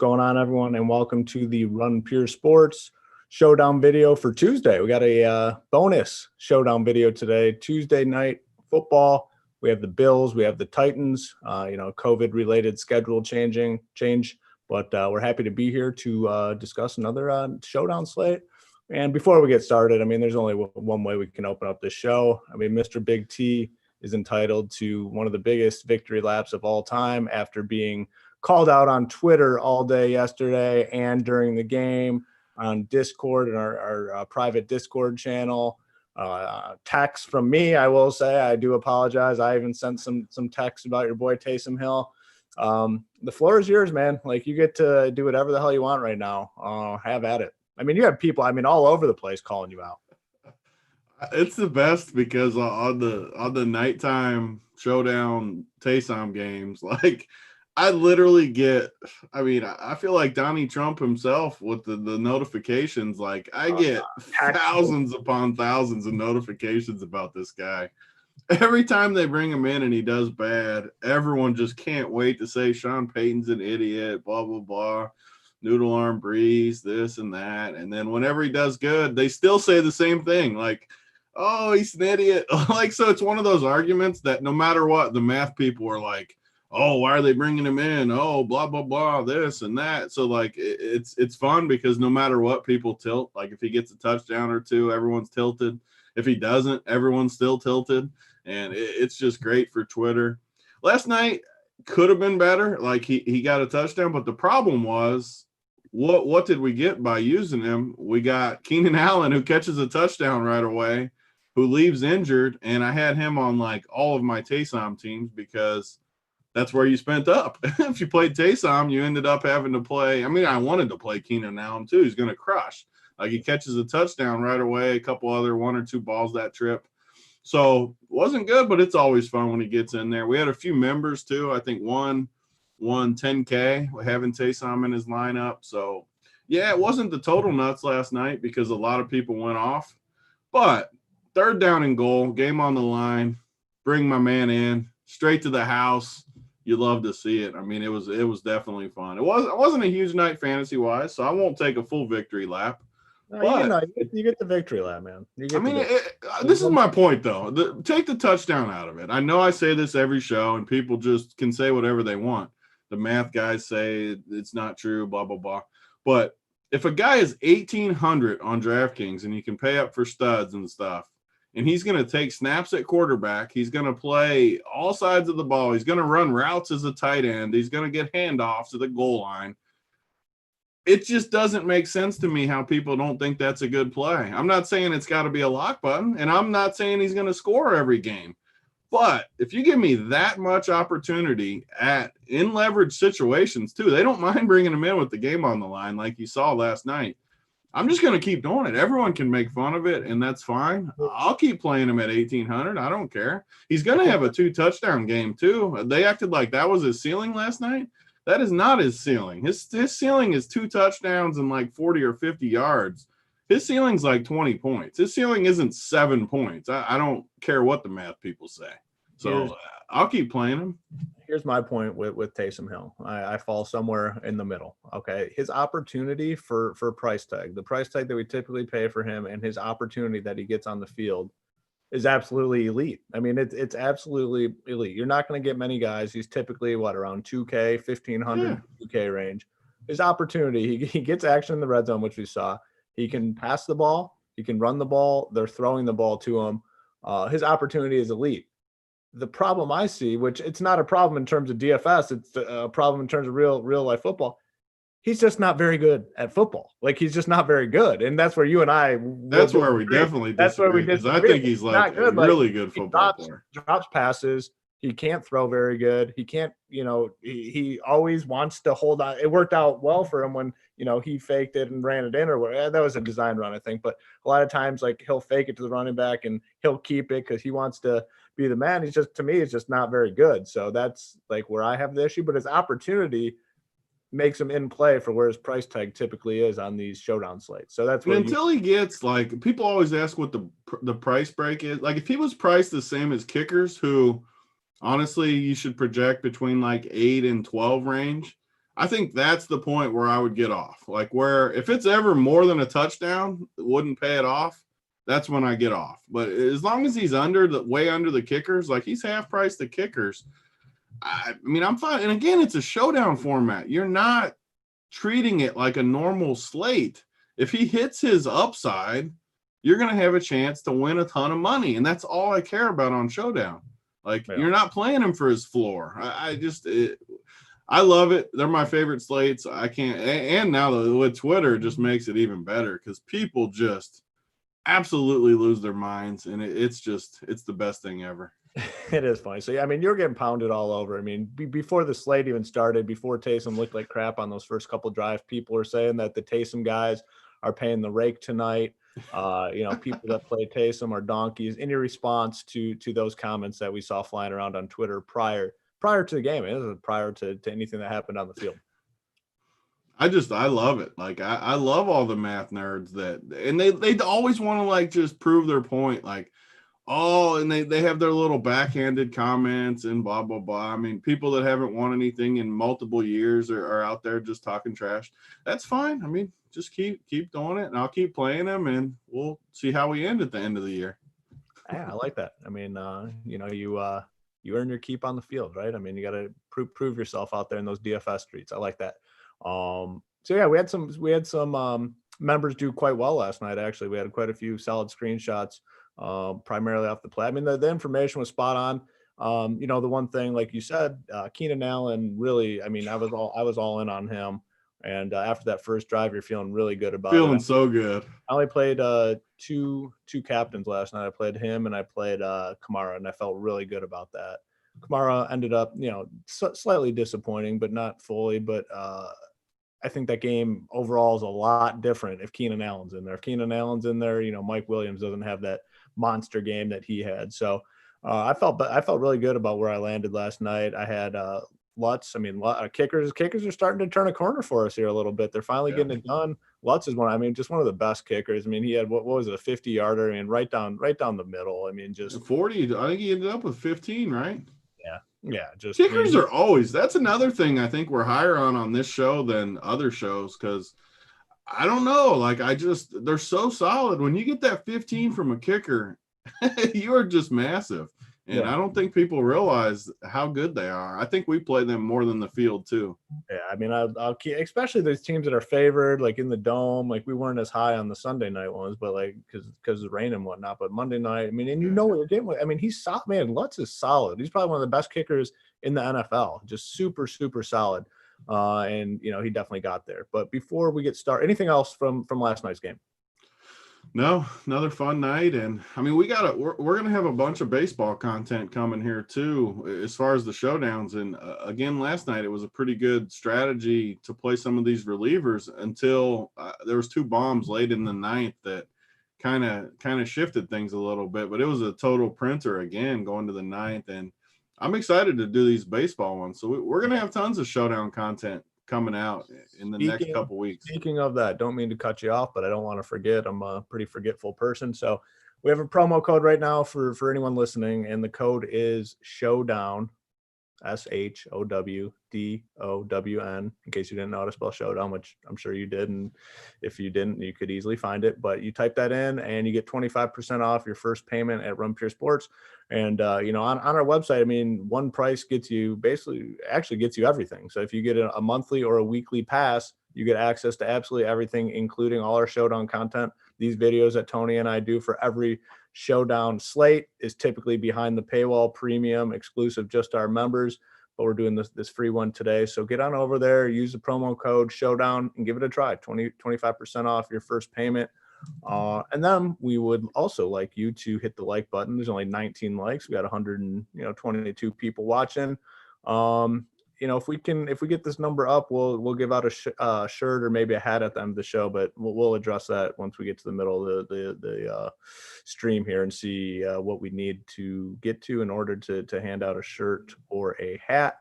going on, everyone, and welcome to the Run Pure Sports Showdown video for Tuesday. We got a bonus Showdown video today. Tuesday night football. We have the Bills. We have the Titans. COVID-related schedule change, but we're happy to be here to discuss another Showdown slate. And before we get started, there's only one way we can open up this show. Mr. Big T is entitled to one of the biggest victory laps of all time after being called out on Twitter all day yesterday and during the game, on Discord and our private Discord channel. Text from me, I will say, I do apologize. I even sent some text about your boy Taysom Hill. The floor is yours, man. Like, you get to do whatever the hell you want right now. Have at it. You have people, all over the place calling you out. It's the best because on the nighttime Showdown Taysom games, like, I literally get, I feel like Donnie Trump himself with the notifications. Like, I get thousands upon thousands of notifications about this guy. Every time they bring him in and he does bad, everyone just can't wait to say Sean Payton's an idiot, blah, blah, blah, noodle arm Breeze, this and that. And then whenever he does good, they still say the same thing. Like, oh, he's an idiot. Like, so it's one of those arguments that no matter what, the math people are like, oh, why are they bringing him in? Oh, blah, blah, blah, this and that. So, like, it's fun because no matter what, people tilt. Like, if he gets a touchdown or two, everyone's tilted. If he doesn't, everyone's still tilted. And it's just great for Twitter. Last night could have been better. Like, he got a touchdown, but the problem was, what did we get by using him? We got Keenan Allen, who catches a touchdown right away, who leaves injured, and I had him on, like, all of my Taysom teams because that's where you spent up. If you played Taysom, you ended up having to play. I wanted to play Keenan Allen too. He's going to crush. Like, he catches a touchdown right away, a couple other 1 or 2 balls that trip. So wasn't good, but it's always fun when he gets in there. We had a few members too. I think one won $10K having Taysom in his lineup. So yeah, it wasn't the total nuts last night because a lot of people went off, but 3rd down and goal, game on the line, bring my man in straight to the house. You love to see it. It was definitely fun. It wasn't a huge night fantasy wise, so I won't take a full victory lap. No, you get the victory lap, man. This is my point though. Take the touchdown out of it. I know I say this every show, and people just can say whatever they want. The math guys say it's not true, blah blah blah. But if a guy is 1,800 on DraftKings and you can pay up for studs and stuff, and he's going to take snaps at quarterback. He's going to play all sides of the ball. He's going to run routes as a tight end. He's going to get handoffs to the goal line. It just doesn't make sense to me how people don't think that's a good play. I'm not saying it's got to be a lock button, and I'm not saying he's going to score every game. But if you give me that much opportunity in leverage situations too, they don't mind bringing him in with the game on the line like you saw last night. I'm just going to keep doing it. Everyone can make fun of it, and that's fine. I'll keep playing him at 1,800. I don't care. He's going to have a 2-touchdown game, too. They acted like that was his ceiling last night. That is not his ceiling. His ceiling is 2 touchdowns and like 40 or 50 yards. His ceiling's like 20 points. His ceiling isn't 7 points. I don't care what the math people say. So I'll keep playing him. Here's my point with Taysom Hill. I fall somewhere in the middle. Okay. His opportunity for price tag, the price tag that we typically pay for him, and his opportunity that he gets on the field is absolutely elite. It's absolutely elite. You're not going to get many guys. He's typically around 2K, 1,500, 2K range. His opportunity, he gets action in the red zone, which we saw. He can pass the ball. He can run the ball. They're throwing the ball to him. His opportunity is elite. The problem I see, which it's not a problem in terms of DFS, it's a problem in terms of real life football. He's just not very good at football. Like, he's just not very good. And that's where you and I. That's where we definitely disagree. That's where we disagree. I think he's like a really good football player. Drops passes. He can't throw very good. He can't, he always wants to hold on. It worked out well for him when, he faked it and ran it in, or whatever. That was a design run, I think. But a lot of times, like, he'll fake it to the running back and he'll keep it because he wants to be the man. He's just, to me, it's just not very good. So that's like where I have the issue. But his opportunity makes him in play for where his price tag typically is on these showdown slates. So that's until he gets, like, people always ask what the price break is. Like, if he was priced the same as kickers, who honestly you should project between like 8 and 12 range, I think that's the point where I would get off. Like where if it's ever more than a touchdown, it wouldn't pay it off. That's when I get off. But as long as he's way under the kickers, like he's half price the kickers, I mean, I'm fine. And again, it's a showdown format. You're not treating it like a normal slate. If he hits his upside, you're going to have a chance to win a ton of money. And that's all I care about on Showdown. Like you're not playing him for his floor. I love it. They're my favorite slates. I can't. And now with Twitter, it just makes it even better because people just absolutely lose their minds. And it's the best thing ever. It is funny. So, yeah, I mean, you're getting pounded all over. I mean, before the slate even started, before Taysom looked like crap on those first couple drives, people were saying that the Taysom guys are paying the rake tonight. People that play Taysom are donkeys. Any response to those comments that we saw flying around on Twitter prior to the game? It was prior to anything that happened on the field. I love it. Like I love all the math nerds and they always want to like just prove their point. Like, oh, and they have their little backhanded comments and blah, blah, blah. I mean, people that haven't won anything in multiple years are out there just talking trash. That's fine. I mean, just keep doing it, and I'll keep playing them, and we'll see how we end at the end of the year. Yeah, I like that. I mean, you earn your keep on the field, right? I mean, you got to prove yourself out there in those DFS streets. I like that. So yeah, we had some members do quite well last night. Actually, we had quite a few solid screenshots. Primarily off the play. I mean, the information was spot on. The one thing, like you said, Keenan Allen really, I mean, I was all in on him. And after that first drive, you're feeling really good about it. Feeling so good. I only played two captains last night. I played him and I played Kamara, and I felt really good about that. Kamara ended up, slightly disappointing, but not fully. But I think that game overall is a lot different if Keenan Allen's in there. If Keenan Allen's in there, Mike Williams doesn't have that monster game that he had. So I felt really good about where I landed last night. I had Lutz. I mean, kickers are starting to turn a corner for us here a little bit. They're finally getting it done. Lutz is just one of the best kickers. I mean, he had what was it, a 50-yarder? I mean, right down the middle. I mean, just 40. I think he ended up with 15, right? Yeah. Just kickers are always. That's another thing I think we're higher on this show than other shows because I don't know. Like they're so solid. When you get that 15 from a kicker, you are just massive. And I don't think people realize how good they are. I think we play them more than the field too. Yeah, I mean, I'll keep, especially those teams that are favored, like in the dome. Like we weren't as high on the Sunday night ones, but like because of rain and whatnot. But Monday night, I mean, and what you're getting with. I mean, he's solid, man. Lutz is solid. He's probably one of the best kickers in the NFL. Just super, super solid. And he definitely got there. But before we get started, anything else from last night's game? No, another fun night. And I mean, we're going to have a bunch of baseball content coming here too, as far as the showdowns. And again, last night, it was a pretty good strategy to play some of these relievers until there was two bombs late in the ninth that kind of shifted things a little bit, but it was a total printer again, going to the ninth. And I'm excited to do these baseball ones. So we're going to have tons of showdown content coming out in the next couple weeks. Speaking of that, don't mean to cut you off, but I don't want to forget. I'm a pretty forgetful person. So we have a promo code right now for anyone listening, and the code is Showdown, SHOWDOWN, in case you didn't know how to spell Showdown, which I'm sure you did. And if you didn't, you could easily find it. But you type that in and you get 25% off your first payment at Run Pure Sports. And, on our website, I mean, one price gets you everything. So if you get a monthly or a weekly pass, you get access to absolutely everything, including all our Showdown content. These videos that Tony and I do for every Showdown slate is typically behind the paywall, premium, exclusive, just our members. But we're doing this free one today. So get on over there, use the promo code Showdown and give it a try. 25% off your first payment. And then we would also like you to hit the like button. There's only 19 likes. We got 122 people watching. If we get this number up, we'll give out a shirt or maybe a hat at the end of the show, but we'll address that once we get to the middle of the stream here and see what we need to get to in order to hand out a shirt or a hat.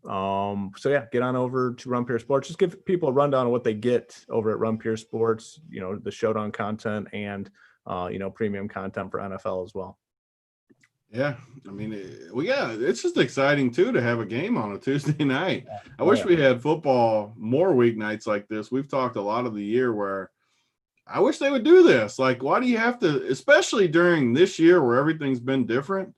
So yeah, get on over to Run Pure Sports. Just give people a rundown of what they get over at Run Pure Sports, the Showdown content and, premium content for NFL as well. Yeah, I mean, it's just exciting too to have a game on a Tuesday night. I Oh, wish yeah. we had football more weeknights like this. We've talked a lot of the year where I wish they would do this. Like, why do you have to, especially during this year where everything's been different?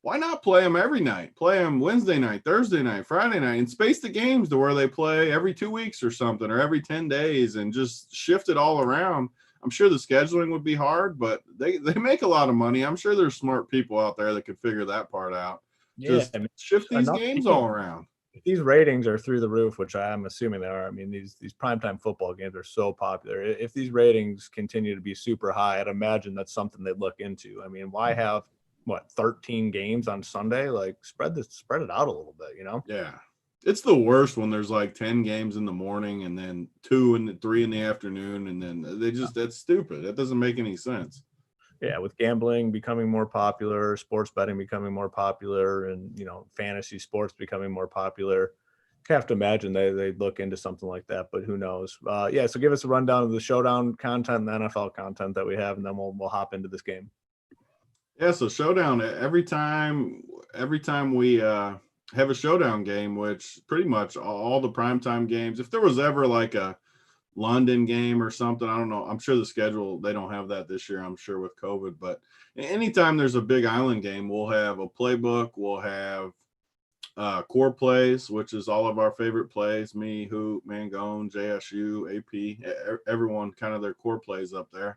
Why not play them every night? Play them Wednesday night, Thursday night, Friday night, and space the games to where they play every 2 weeks or something, or every 10 days, and just shift it all around. I'm sure the scheduling would be hard, but they make a lot of money. I'm sure there's smart people out there that could figure that part out. Yeah, Just I mean, shift these enough games people. all around. If these ratings are through the roof, which I'm assuming they are, I mean, these primetime football games are so popular. If these ratings continue to be super high, I'd imagine that's something they'd look into. I mean, why have 13 games on Sunday? Like spread it out a little bit, you know? Yeah. It's the worst when there's like 10 games in the morning and then 2 and 3 in the afternoon. And then that's stupid. That doesn't make any sense. Yeah, with gambling becoming more popular, sports betting becoming more popular, and fantasy sports becoming more popular, I have to imagine they look into something like that. But who knows? Yeah, so give us a rundown of the showdown content and the NFL content that we have, and then we'll hop into this game. Yeah, so showdown every time we have a showdown game, which pretty much all the primetime games, if there was ever like a London game or something, I don't know. I'm sure the schedule, they don't have that this year, I'm sure, with COVID, but anytime there's a big island game, we'll have a playbook, we'll have core plays, which is all of our favorite plays, me, Hoop, Mangone, JSU, AP, everyone kind of their core plays up there.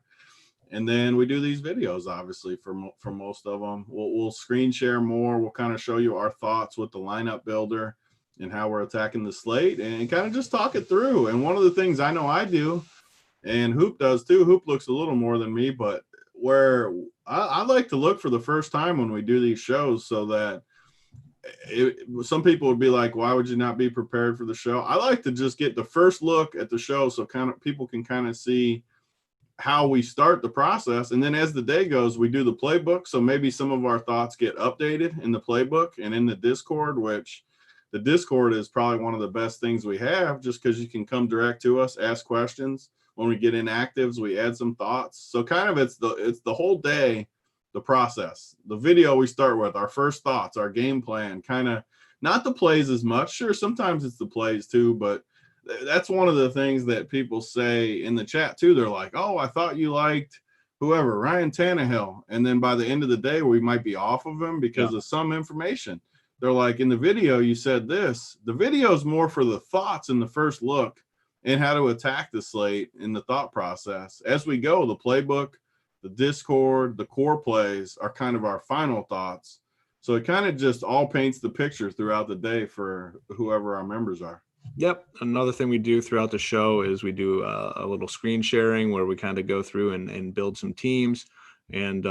And then we do these videos, obviously, for most of them. We'll screen share more. We'll kind of show you our thoughts with the lineup builder and how we're attacking the slate and kind of just talk it through. And one of the things I know I do, and Hoop does too, Hoop looks a little more than me, but where I like to look for the first time when we do these shows so that some people would be like, why would you not be prepared for the show? I like to just get the first look at the show so kind of people can kind of see how we start the process. And then as the day goes, we do the playbook. So maybe some of our thoughts get updated in the playbook and in the Discord, which the Discord is probably one of the best things we have just because you can come direct to us, ask questions. When we get inactives, we add some thoughts. So kind of it's the whole day, the process. The video we start with, our first thoughts, our game plan, kind of not the plays as much. Sure, sometimes it's the plays too, but that's one of the things that people say in the chat too. They're like, oh, I thought you liked whoever, Ryan Tannehill. And then by the end of the day, we might be off of him because of some information. They're like, in the video, you said this. The video is more for the thoughts in the first look and how to attack the slate in the thought process. As we go, the playbook, the Discord, the core plays are kind of our final thoughts. So it kind of just all paints the picture throughout the day for whoever our members are. Yep. Another thing we do throughout the show is we do a little screen sharing where we kind of go through and build some teams. And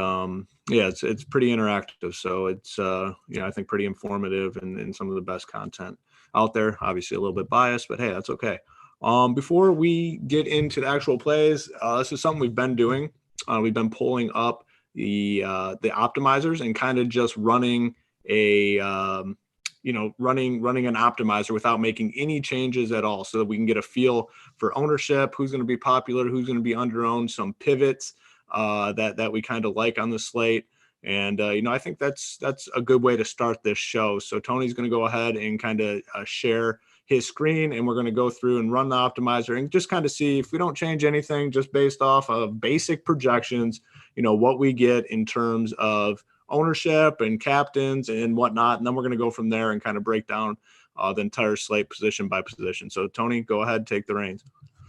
yeah, it's pretty interactive. So it's, I think pretty informative and some of the best content out there. Obviously a little bit biased, but hey, that's okay. Before we get into the actual plays, this is something we've been doing. We've been pulling up the optimizers and kind of just running a running an optimizer without making any changes at all, so that we can get a feel for ownership, who's going to be popular, who's going to be under-owned, some pivots that we kind of like on the slate. And I think that's a good way to start this show. So Tony's going to go ahead and kind of share his screen, and we're going to go through and run the optimizer and just kind of see if we don't change anything, just based off of basic projections, what we get in terms of ownership and captains and whatnot. And then we're going to go from there and kind of break down the entire slate position by position. So Tony, go ahead, take the reins.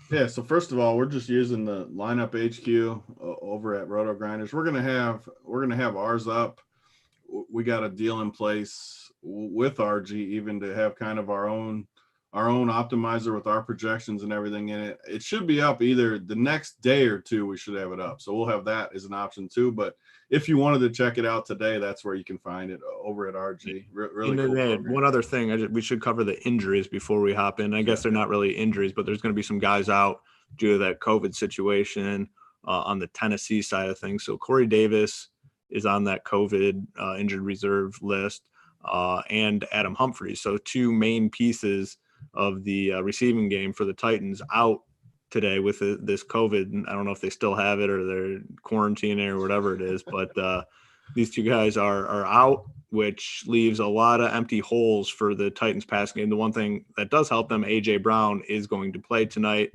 Yeah, so first of all, we're just using the lineup HQ over at Roto Grinders. We're gonna have ours up. We got a deal in place with RG even to have kind of our own optimizer with our projections and everything in it. It should be up either the next day or two. We should have it up, so we'll have that as an option too. But if you wanted to check it out today, that's where you can find it, over at RG. Really cool program. One other thing, we should cover the injuries before we hop in. I guess they're not really injuries, but there's going to be some guys out due to that COVID situation on the Tennessee side of things. So Corey Davis is on that COVID injured reserve list, and Adam Humphries. So two main pieces of the receiving game for the Titans out today with this COVID. I don't know if they still have it or they're quarantining or whatever it is, but These two guys are out, which leaves a lot of empty holes for the Titans passing game. The one thing that does help them, A.J. Brown is going to play tonight.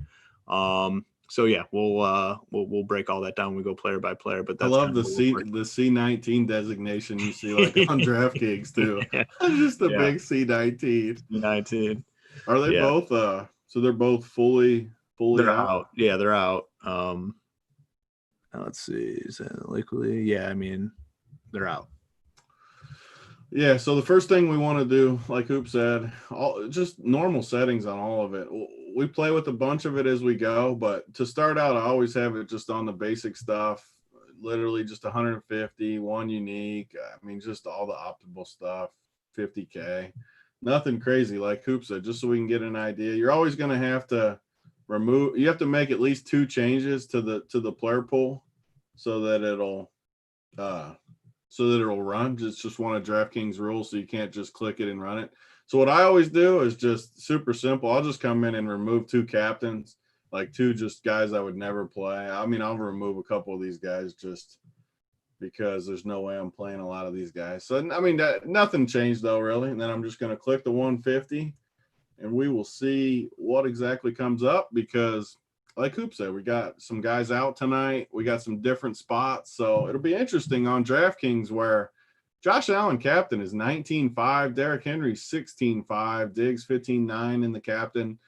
So yeah, we'll break all that down when we go player by player. But I that's love the C19 designation you see like on DraftKings too. Yeah. Just a big C19. C19. Are they both? So they're both fully they're out. Yeah, they're out. Let's see. Is that likely? Yeah, I mean, they're out. Yeah, so the first thing we want to do, like Hoop said, just normal settings on all of it. We play with a bunch of it as we go, but to start out, I always have it just on the basic stuff, literally just 150, one unique. I mean, just all the optimal stuff, 50K. Nothing crazy, like Hoop said, just so we can get an idea. You're always going to have to you have to make at least 2 changes to the player pool so that it'll run. Just one of DraftKings rules, so you can't just click it and run it. So what I always do is just super simple. I'll just come in and remove 2 captains, like 2 just guys I would never play. I mean, I'll remove a couple of these guys just because there's no way I'm playing a lot of these guys. So, I mean, nothing changed though, really. And then I'm just going to click the 150 and we will see what exactly comes up because like Hoop said, we got some guys out tonight. We got some different spots. So it'll be interesting on DraftKings where Josh Allen captain is 19.5, Derrick Henry 16.5, Diggs 15.9 in the captain.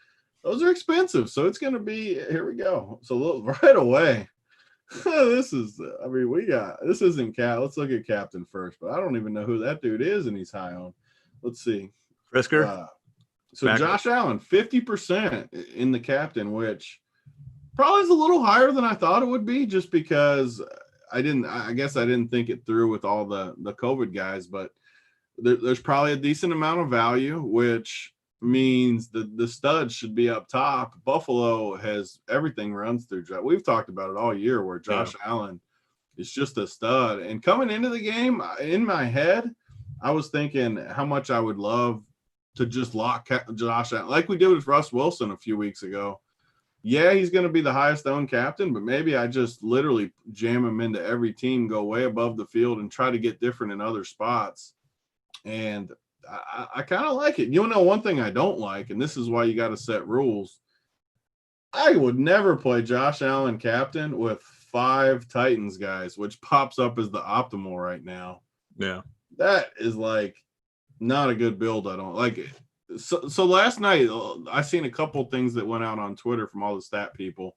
Those are expensive. So it's going to be, here we go. So right away, this isn't Cap. Let's look at captain first, but I don't even know who that dude is and he's high on. Let's see. Frisker. So Josh Allen, 50% in the captain, which probably is a little higher than I thought it would be just because I guess I didn't think it through with all the COVID guys, but there's probably a decent amount of value, which means the studs should be up top. Buffalo has everything runs through. We've talked about it all year where Josh Allen is just a stud. And coming into the game, in my head, I was thinking how much I would love to just lock Josh Allen, like we did with Russ Wilson a few weeks ago. Yeah, he's going to be the highest owned captain, but maybe I just literally jam him into every team, go way above the field, and try to get different in other spots. And I kind of like it. You know, one thing I don't like, and this is why you got to set rules. I would never play Josh Allen captain with 5 Titans guys, which pops up as the optimal right now. Yeah. That is like not a good build. I don't like it. So last night, I seen a couple things that went out on Twitter from all the stat people.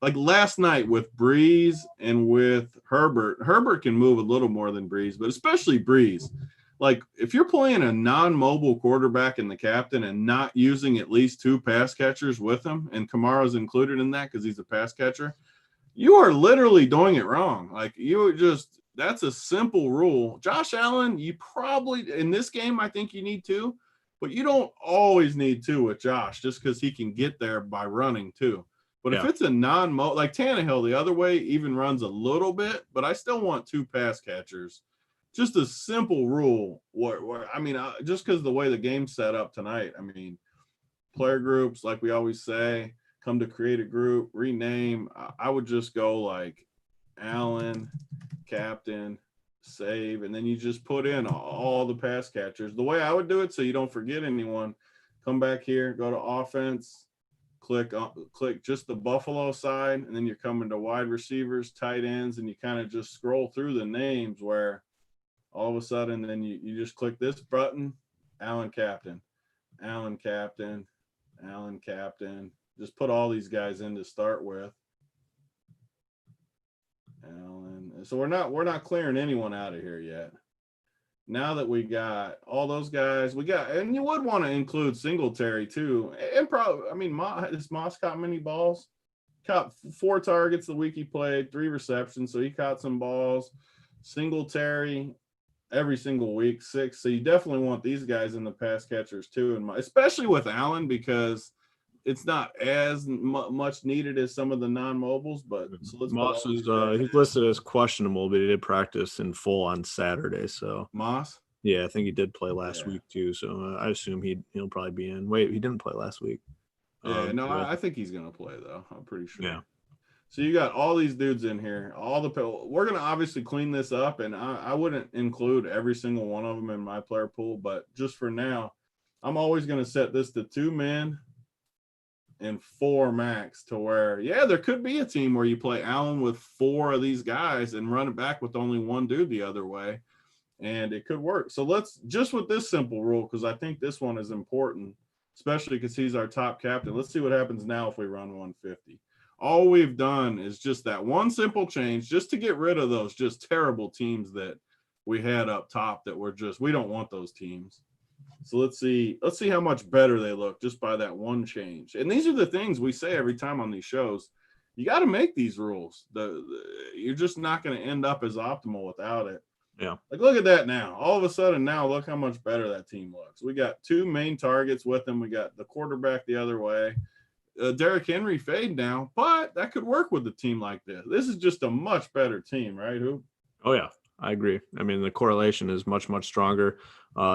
Like last night with Breeze and with Herbert can move a little more than Breeze, but especially Breeze. Like if you're playing a non-mobile quarterback in the captain and not using at least 2 pass catchers with him, and Kamara's included in that because he's a pass catcher, you are literally doing it wrong. Like that's a simple rule. Josh Allen, you probably in this game, I think you need 2. But you don't always need 2 with Josh just because he can get there by running too. But if it's a like Tannehill the other way even runs a little bit, but I still want 2 pass catchers. Just a simple rule where I mean, just because the way the game's set up tonight, I mean, player groups, like we always say, come to create a group, rename. I would just go like Allen, captain, save, and then you just put in all the pass catchers the way I would do it so you don't forget anyone. Come back here, go to offense, click just the Buffalo side, and then you're coming to wide receivers, tight ends, and you kind of just scroll through the names where all of a sudden then you just click this button, Allen captain, Allen captain, Allen captain. Just put all these guys in to start with. Allen. So we're not clearing anyone out of here yet. Now that we got all those guys, and you would want to include Singletary too. And probably, I mean, has Moss caught many balls? Caught 4 targets the week he played, 3 receptions, so he caught some balls. Singletary every single week, 6. So you definitely want these guys in the pass catchers too, and especially with Allen because it's not as much needed as some of the non-mobiles, but so Moss is he's listed as questionable, but he did practice in full on Saturday. So Moss, yeah, I think he did play last week too. So I assume he'll probably be in. Wait, he didn't play last week. I think he's gonna play though. I'm pretty sure. Yeah. So you got all these dudes in here. We're going to obviously clean this up, and I wouldn't include every single one of them in my player pool, but just for now, I'm always going to set this to 2 men and 4 max, to where, yeah, there could be a team where you play Allen with 4 of these guys and run it back with only 1 dude the other way, and it could work. So let's just with this simple rule, because I think this one is important, especially because he's our top captain. Let's see what happens now if we run 150. All we've done is just that one simple change just to get rid of those just terrible teams that we had up top that we don't want those teams. So let's see how much better they look just by that one change. And these are the things we say every time on these shows. You got to make these rules. You're just not going to end up as optimal without it. Yeah. Like, look at that now. All of a sudden now, look how much better that team looks. We got 2 main targets with them. We got the quarterback the other way. Derrick Henry fade now, but that could work with a team like this. This is just a much better team, right, Hoop? Oh, yeah, I agree. I mean, the correlation is much, much stronger.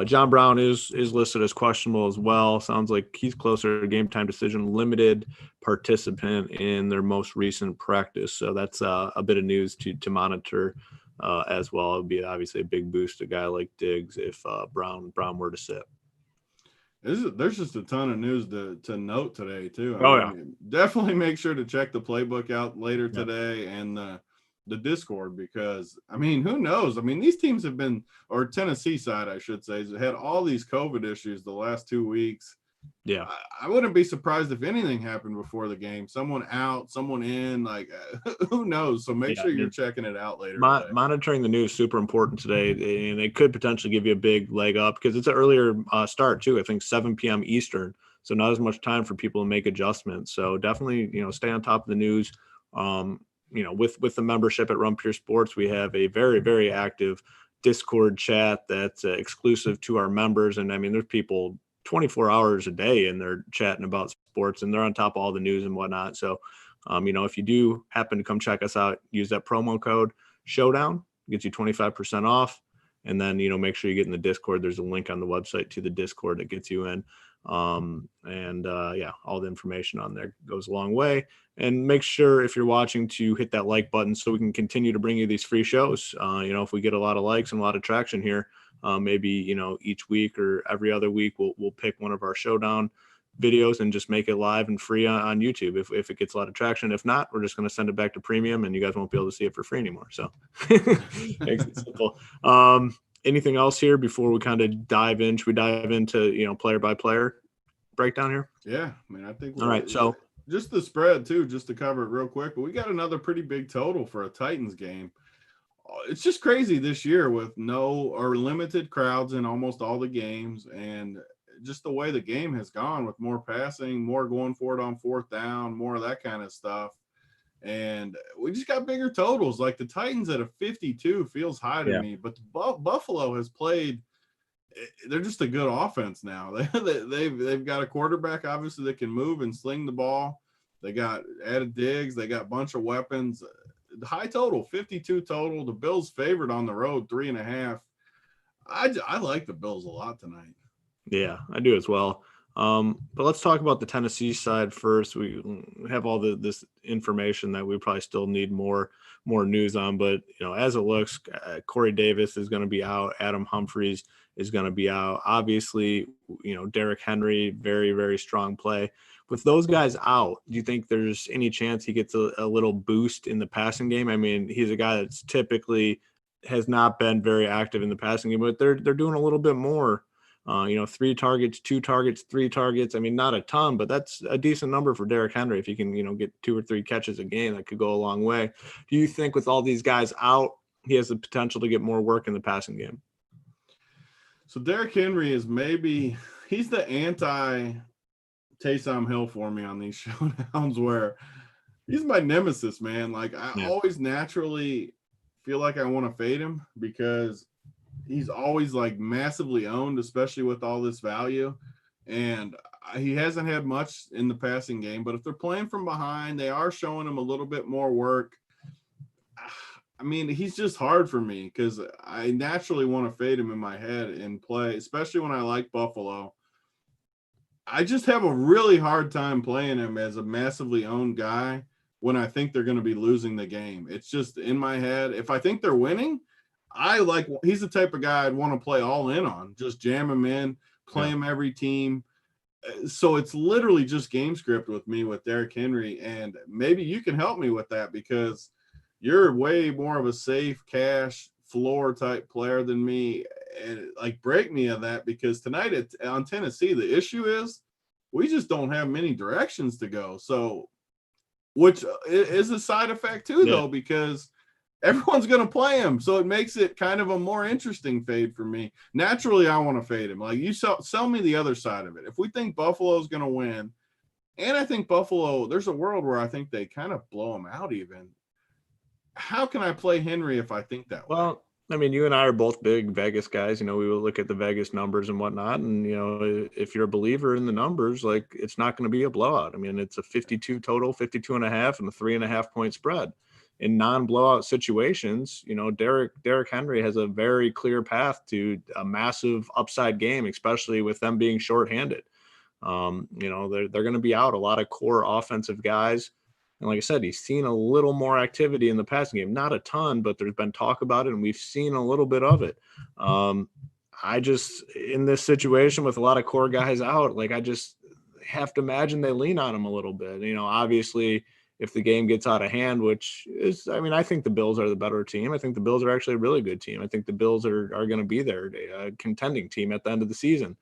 John Brown is listed as questionable as well. Sounds like he's closer to game time decision, limited participant in their most recent practice. So that's a bit of news to monitor as well. It would be obviously a big boost to a guy like Diggs if Brown were to sit. There's just a ton of news to note today too. Yeah. Definitely make sure to check the playbook out later today and the Discord, because I mean, who knows? I mean, these teams have been, or Tennessee side, I should say, had all these COVID issues the last 2 weeks. Yeah, I wouldn't be surprised if anything happened before the game. Someone out, someone in, like who knows? So make sure you're checking it out later. Monitoring the news super important today, and it could potentially give you a big leg up because it's an earlier start too. I think 7 p.m. Eastern, so not as much time for people to make adjustments. So definitely, stay on top of the news. With the membership at Run Pure Sports, we have a very, very active Discord chat that's exclusive to our members, and I mean, there's people 24 hours a day and they're chatting about sports and they're on top of all the news and whatnot. So, if you do happen to come check us out, use that promo code Showdown, gets you 25% off. And then, make sure you get in the Discord. There's a link on the website to the Discord that gets you in. All the information on there goes a long way. And make sure if you're watching to hit that like button so we can continue to bring you these free shows. If we get a lot of likes and a lot of traction here, maybe each week or every other week we'll pick one of our Showdown videos and just make it live and free on YouTube if it gets a lot of traction. If not, we're just going to send it back to premium and you guys won't be able to see it for free anymore. So makes it simple. Anything else here before we kind of dive in? Should we dive into player by player breakdown here? Yeah, I mean, I think all right. So just the spread too, just to cover it real quick, but we got another pretty big total for a Titans game. It's just crazy this year with no or limited crowds in almost all the games, and just the way the game has gone with more passing, more going for it on 4th down, more of that kind of stuff. And we just got bigger totals. Like the Titans at a 52 feels high to me, but Buffalo has played. They're just a good offense now. They've got a quarterback obviously that can move and sling the ball. They got added Diggs. They got a bunch of weapons. The high total, 52 total. The Bills favored on the road, 3.5. I like the Bills a lot tonight. Yeah, I do as well. But let's talk about the Tennessee side first. We have all this information that we probably still need more news on. But, as it looks, Corey Davis is going to be out. Adam Humphries is going to be out. Obviously, Derrick Henry, very, very strong play. With those guys out, do you think there's any chance he gets a little boost in the passing game? I mean, he's a guy that's typically has not been very active in the passing game, but they're doing a little bit more. 3 targets, 2 targets, 3 targets. I mean, not a ton, but that's a decent number for Derrick Henry. If you can, get 2 or 3 catches a game, that could go a long way. Do you think with all these guys out, he has the potential to get more work in the passing game? So Derrick Henry is he's the anti Taysom Hill for me on these showdowns, where he's my nemesis, man. Like I always naturally feel like I want to fade him because he's always like massively owned, especially with all this value. And he hasn't had much in the passing game, but if they're playing from behind, they are showing him a little bit more work. I mean, he's just hard for me because I naturally want to fade him in my head and play, especially when I like Buffalo. I just have a really hard time playing him as a massively owned guy when I think they're going to be losing the game. It's just in my head. If I think they're winning, he's the type of guy I'd want to play all in on. Just jam him in, play him every team. So it's literally just game script with me with Derrick Henry. And maybe you can help me with that because you're way more of a safe cash floor type player than me. And like break me of that, because tonight on Tennessee, the issue is we just don't have many directions to go. So, which is a side effect too, though, because everyone's going to play him. So it makes it kind of a more interesting fade for me. Naturally, I want to fade him. Like you sell me the other side of it. If we think Buffalo's going to win, and I think Buffalo, there's a world where I think they kind of blow him out even. How can I play Henry if I think that way? Well, I mean, you and I are both big Vegas guys. You know, we will look at the Vegas numbers and whatnot. And, you know, if you're a believer in the numbers, like it's not going to be a blowout. I mean, it's a 52 total, 52 and a half, and a 3.5 point spread. In non-blowout situations, you know, Derrick Henry has a very clear path to a massive upside game, especially with them being shorthanded. You know, they're going to be out a lot of core offensive guys. And like I said, he's seen a little more activity in the passing game, not a ton, but there's been talk about it and we've seen a little bit of it. I just, in this situation with a lot of core guys out, like I just have to imagine they lean on him a little bit. You know, obviously if the game gets out of hand, which is, I mean, I think the Bills are the better team. I think the Bills are actually a really good team. I think the Bills are going to be there, a contending team at the end of the season.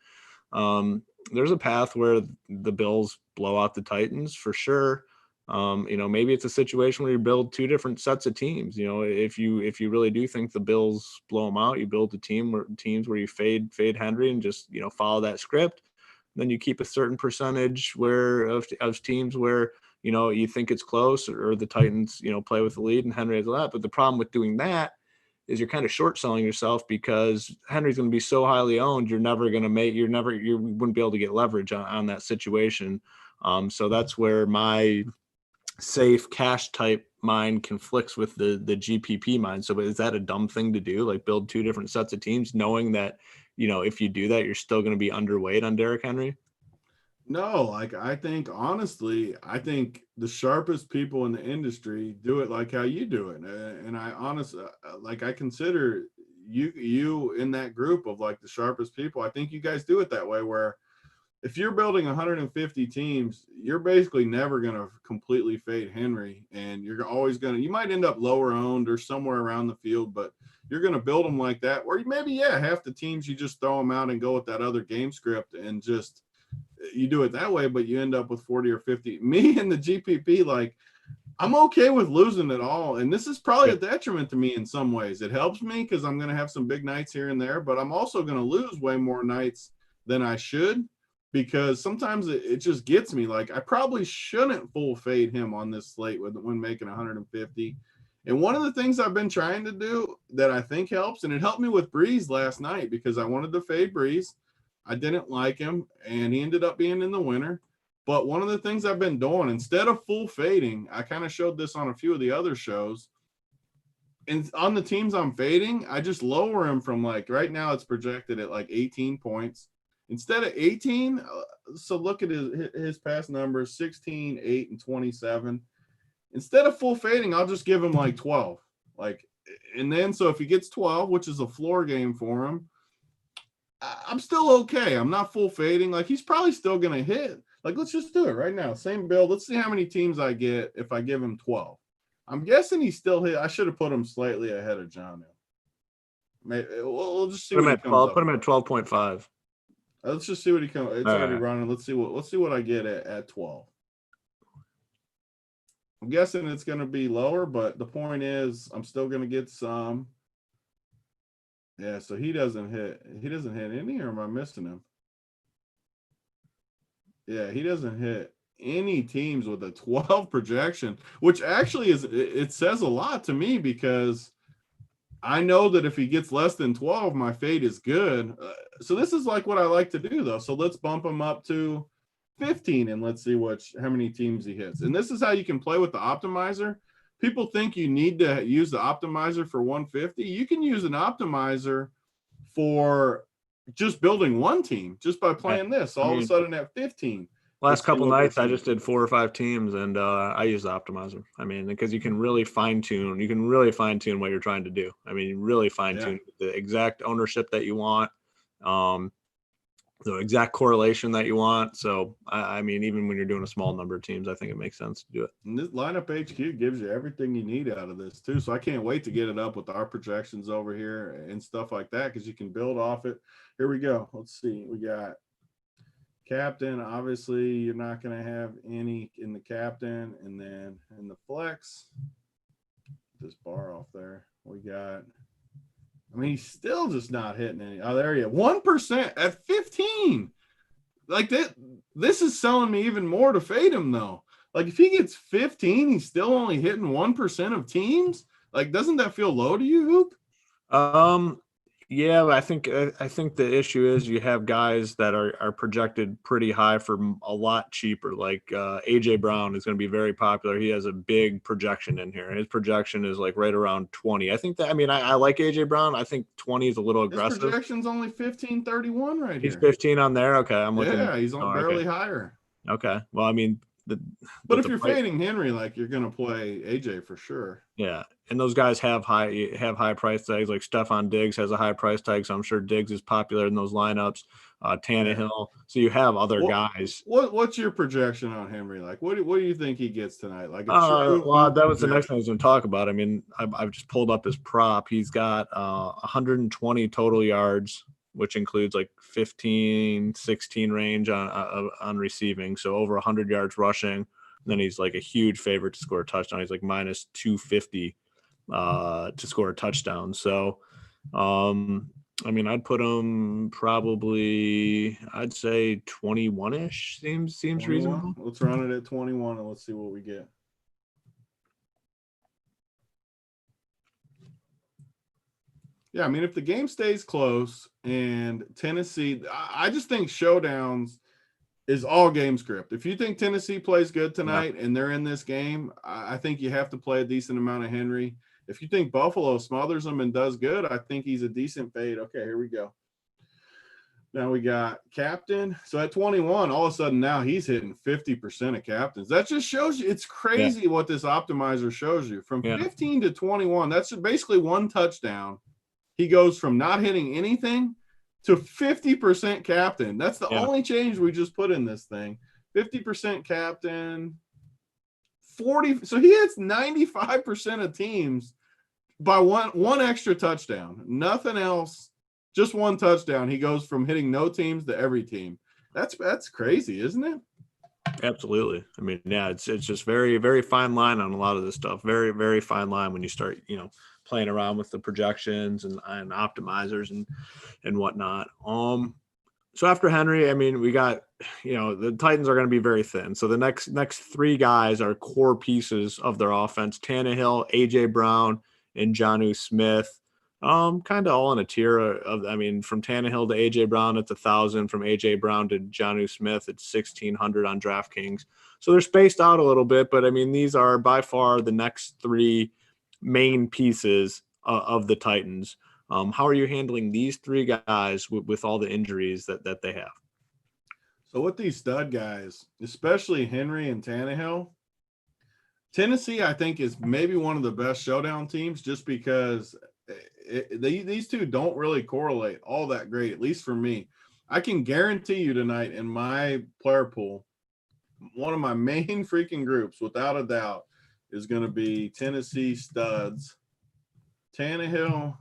There's a path where the Bills blow out the Titans for sure. You know, maybe it's a situation where you build two different sets of teams. You know, if you really do think the Bills blow them out, you build a teams where you fade Henry and just, you know, follow that script. Then you keep a certain percentage of teams where, you know, you think it's close or the Titans, you know, play with the lead and Henry has a lot. But the problem with doing that is you're kind of short selling yourself because Henry's going to be so highly owned. You wouldn't be able to get leverage on that situation. So that's where my safe cash type mind conflicts with the GPP mind. So is that a dumb thing to do? Like build two different sets of teams knowing that, you know, if you do that, you're still going to be underweight on Derrick Henry? No, like I think the sharpest people in the industry do it like how you do it. And I honestly, like I consider you in that group of like the sharpest people. I think you guys do it that way where if you're building 150 teams, you're basically never going to completely fade Henry, and you're always you might end up lower owned or somewhere around the field, but you're going to build them like that where maybe, half the teams, you just throw them out and go with that other game script and just, you do it that way, but you end up with 40 or 50. Me and the GPP, like I'm okay with losing it all. And this is probably a detriment to me in some ways. It helps me because I'm going to have some big nights here and there, but I'm also going to lose way more nights than I should. Because sometimes it just gets me. Like I probably shouldn't full fade him on this slate when making 150. And one of the things I've been trying to do that I think helps, and it helped me with Breeze last night because I wanted to fade Breeze. I didn't like him, and he ended up being in the winner. But one of the things I've been doing, instead of full fading, I kind of showed this on a few of the other shows. And on the teams I'm fading, I just lower him from like right now it's projected at like 18 points. Instead of 18, so look at his past numbers, 16, 8, and 27. Instead of full fading, I'll just give him like 12. Like, and then so if he gets 12, which is a floor game for him, I'm still okay. I'm not full fading. Like he's probably still going to hit. Like, let's just do it right now. Same build. Let's see how many teams I get if I give him 12. I'm guessing he still hit. I should have put him slightly ahead of John. Maybe we'll just see. Put him at 12. Put him at 12.5. Let's just see what he comes. It's already running. Let's see what I get at 12. I'm guessing it's going to be lower, but the point is I'm still going to get some. Yeah, so he doesn't hit any, or am I missing him? Yeah, he doesn't hit any teams with a 12 projection, which actually it says a lot to me because I know that if he gets less than 12, my fade is good. So this is like what I like to do, though. So let's bump him up to 15, and let's see how many teams he hits. And this is how you can play with the optimizer. People think you need to use the optimizer for 150. You can use an optimizer for just building one team just by playing this. All of a sudden at 15. Last see couple what nights, this I is. just did 4 or 5 teams, and I use the optimizer. I mean, because you can really fine tune. You can really fine tune what you're trying to do. I mean, really fine tune the exact ownership that you want, the exact correlation that you want. So, I mean, even when you're doing a small number of teams, I think it makes sense to do it. And this lineup HQ gives you everything you need out of this too. So I can't wait to get it up with our projections over here and stuff like that, because you can build off it. Here we go. Let's see. We got captain. Obviously, you're not going to have any in the captain, and then in the flex, this bar off there. We got. I mean, he's still just not hitting any. Oh, there you go. 1% at 15. Like that. This is selling me even more to fade him though. Like if he gets 15, he's still only hitting 1% of teams. Like, doesn't that feel low to you, Hoop? Yeah, but I think the issue is you have guys that are projected pretty high for a lot cheaper. Like AJ Brown is going to be very popular. He has a big projection in here. His projection is like right around 20. I think that, I mean, I like AJ Brown. I think 20 is a little His aggressive. projection's only 15.31 right He's here. 15 on there. Okay, I'm looking. Yeah, he's on barely higher. Okay, well, I mean, but if you're fading Henry, like you're going to play AJ for sure. Yeah, and those guys have high price tags. Like Stephon Diggs has a high price tag, so I'm sure Diggs is popular in those lineups. Tannehill, so you have other guys. What's your projection on Henry? Like, what do you think he gets tonight? Like, well, that was the next thing I was going to talk about. I mean, I've just pulled up his prop. He's got 120 total yards, which includes like 15, 16 range on receiving, so over 100 yards rushing. Then he's like a huge favorite to score a touchdown. He's like minus 250 to score a touchdown. So, I mean, I'd put him probably, I'd say 21-ish seems 21? Reasonable. Let's run it at 21 and let's see what we get. Yeah, I mean, if the game stays close and Tennessee, I just think showdowns is all game script. If you think Tennessee plays good tonight and they're in this game, I think you have to play a decent amount of Henry. If you think Buffalo smothers them and does good, I think he's a decent fade. Okay, here we go. Now we got captain. So at 21, all of a sudden now he's hitting 50% of captains. That just shows you, it's crazy what this optimizer shows you. From 15 to 21, that's basically one touchdown. He goes from not hitting anything to 50% captain. That's the only change we just put in this thing. 50% captain, 40. So he hits 95% of teams by one extra touchdown. Nothing else, just one touchdown. He goes from hitting no teams to every team. That's crazy, isn't it? Absolutely. I mean, yeah, it's just very, very fine line on a lot of this stuff. Very, very fine line when you start, playing around with the projections and optimizers and whatnot. So after Henry, I mean, we got, the Titans are going to be very thin. So the next three guys are core pieces of their offense: Tannehill, AJ Brown, and Jonnu Smith. Kind of all in a tier of, from Tannehill to AJ Brown, it's 1,000. From AJ Brown to Jonnu Smith, it's 1,600 on DraftKings. So they're spaced out a little bit, but I mean, these are by far the next three main pieces of the Titans. How are you handling these three guys with all the injuries that they have? So with these stud guys, especially Henry and Tannehill, Tennessee, I think, is maybe one of the best showdown teams just because these two don't really correlate all that great, at least for me. I can guarantee you tonight in my player pool, one of my main freaking groups, without a doubt, is going to be Tennessee studs, Tannehill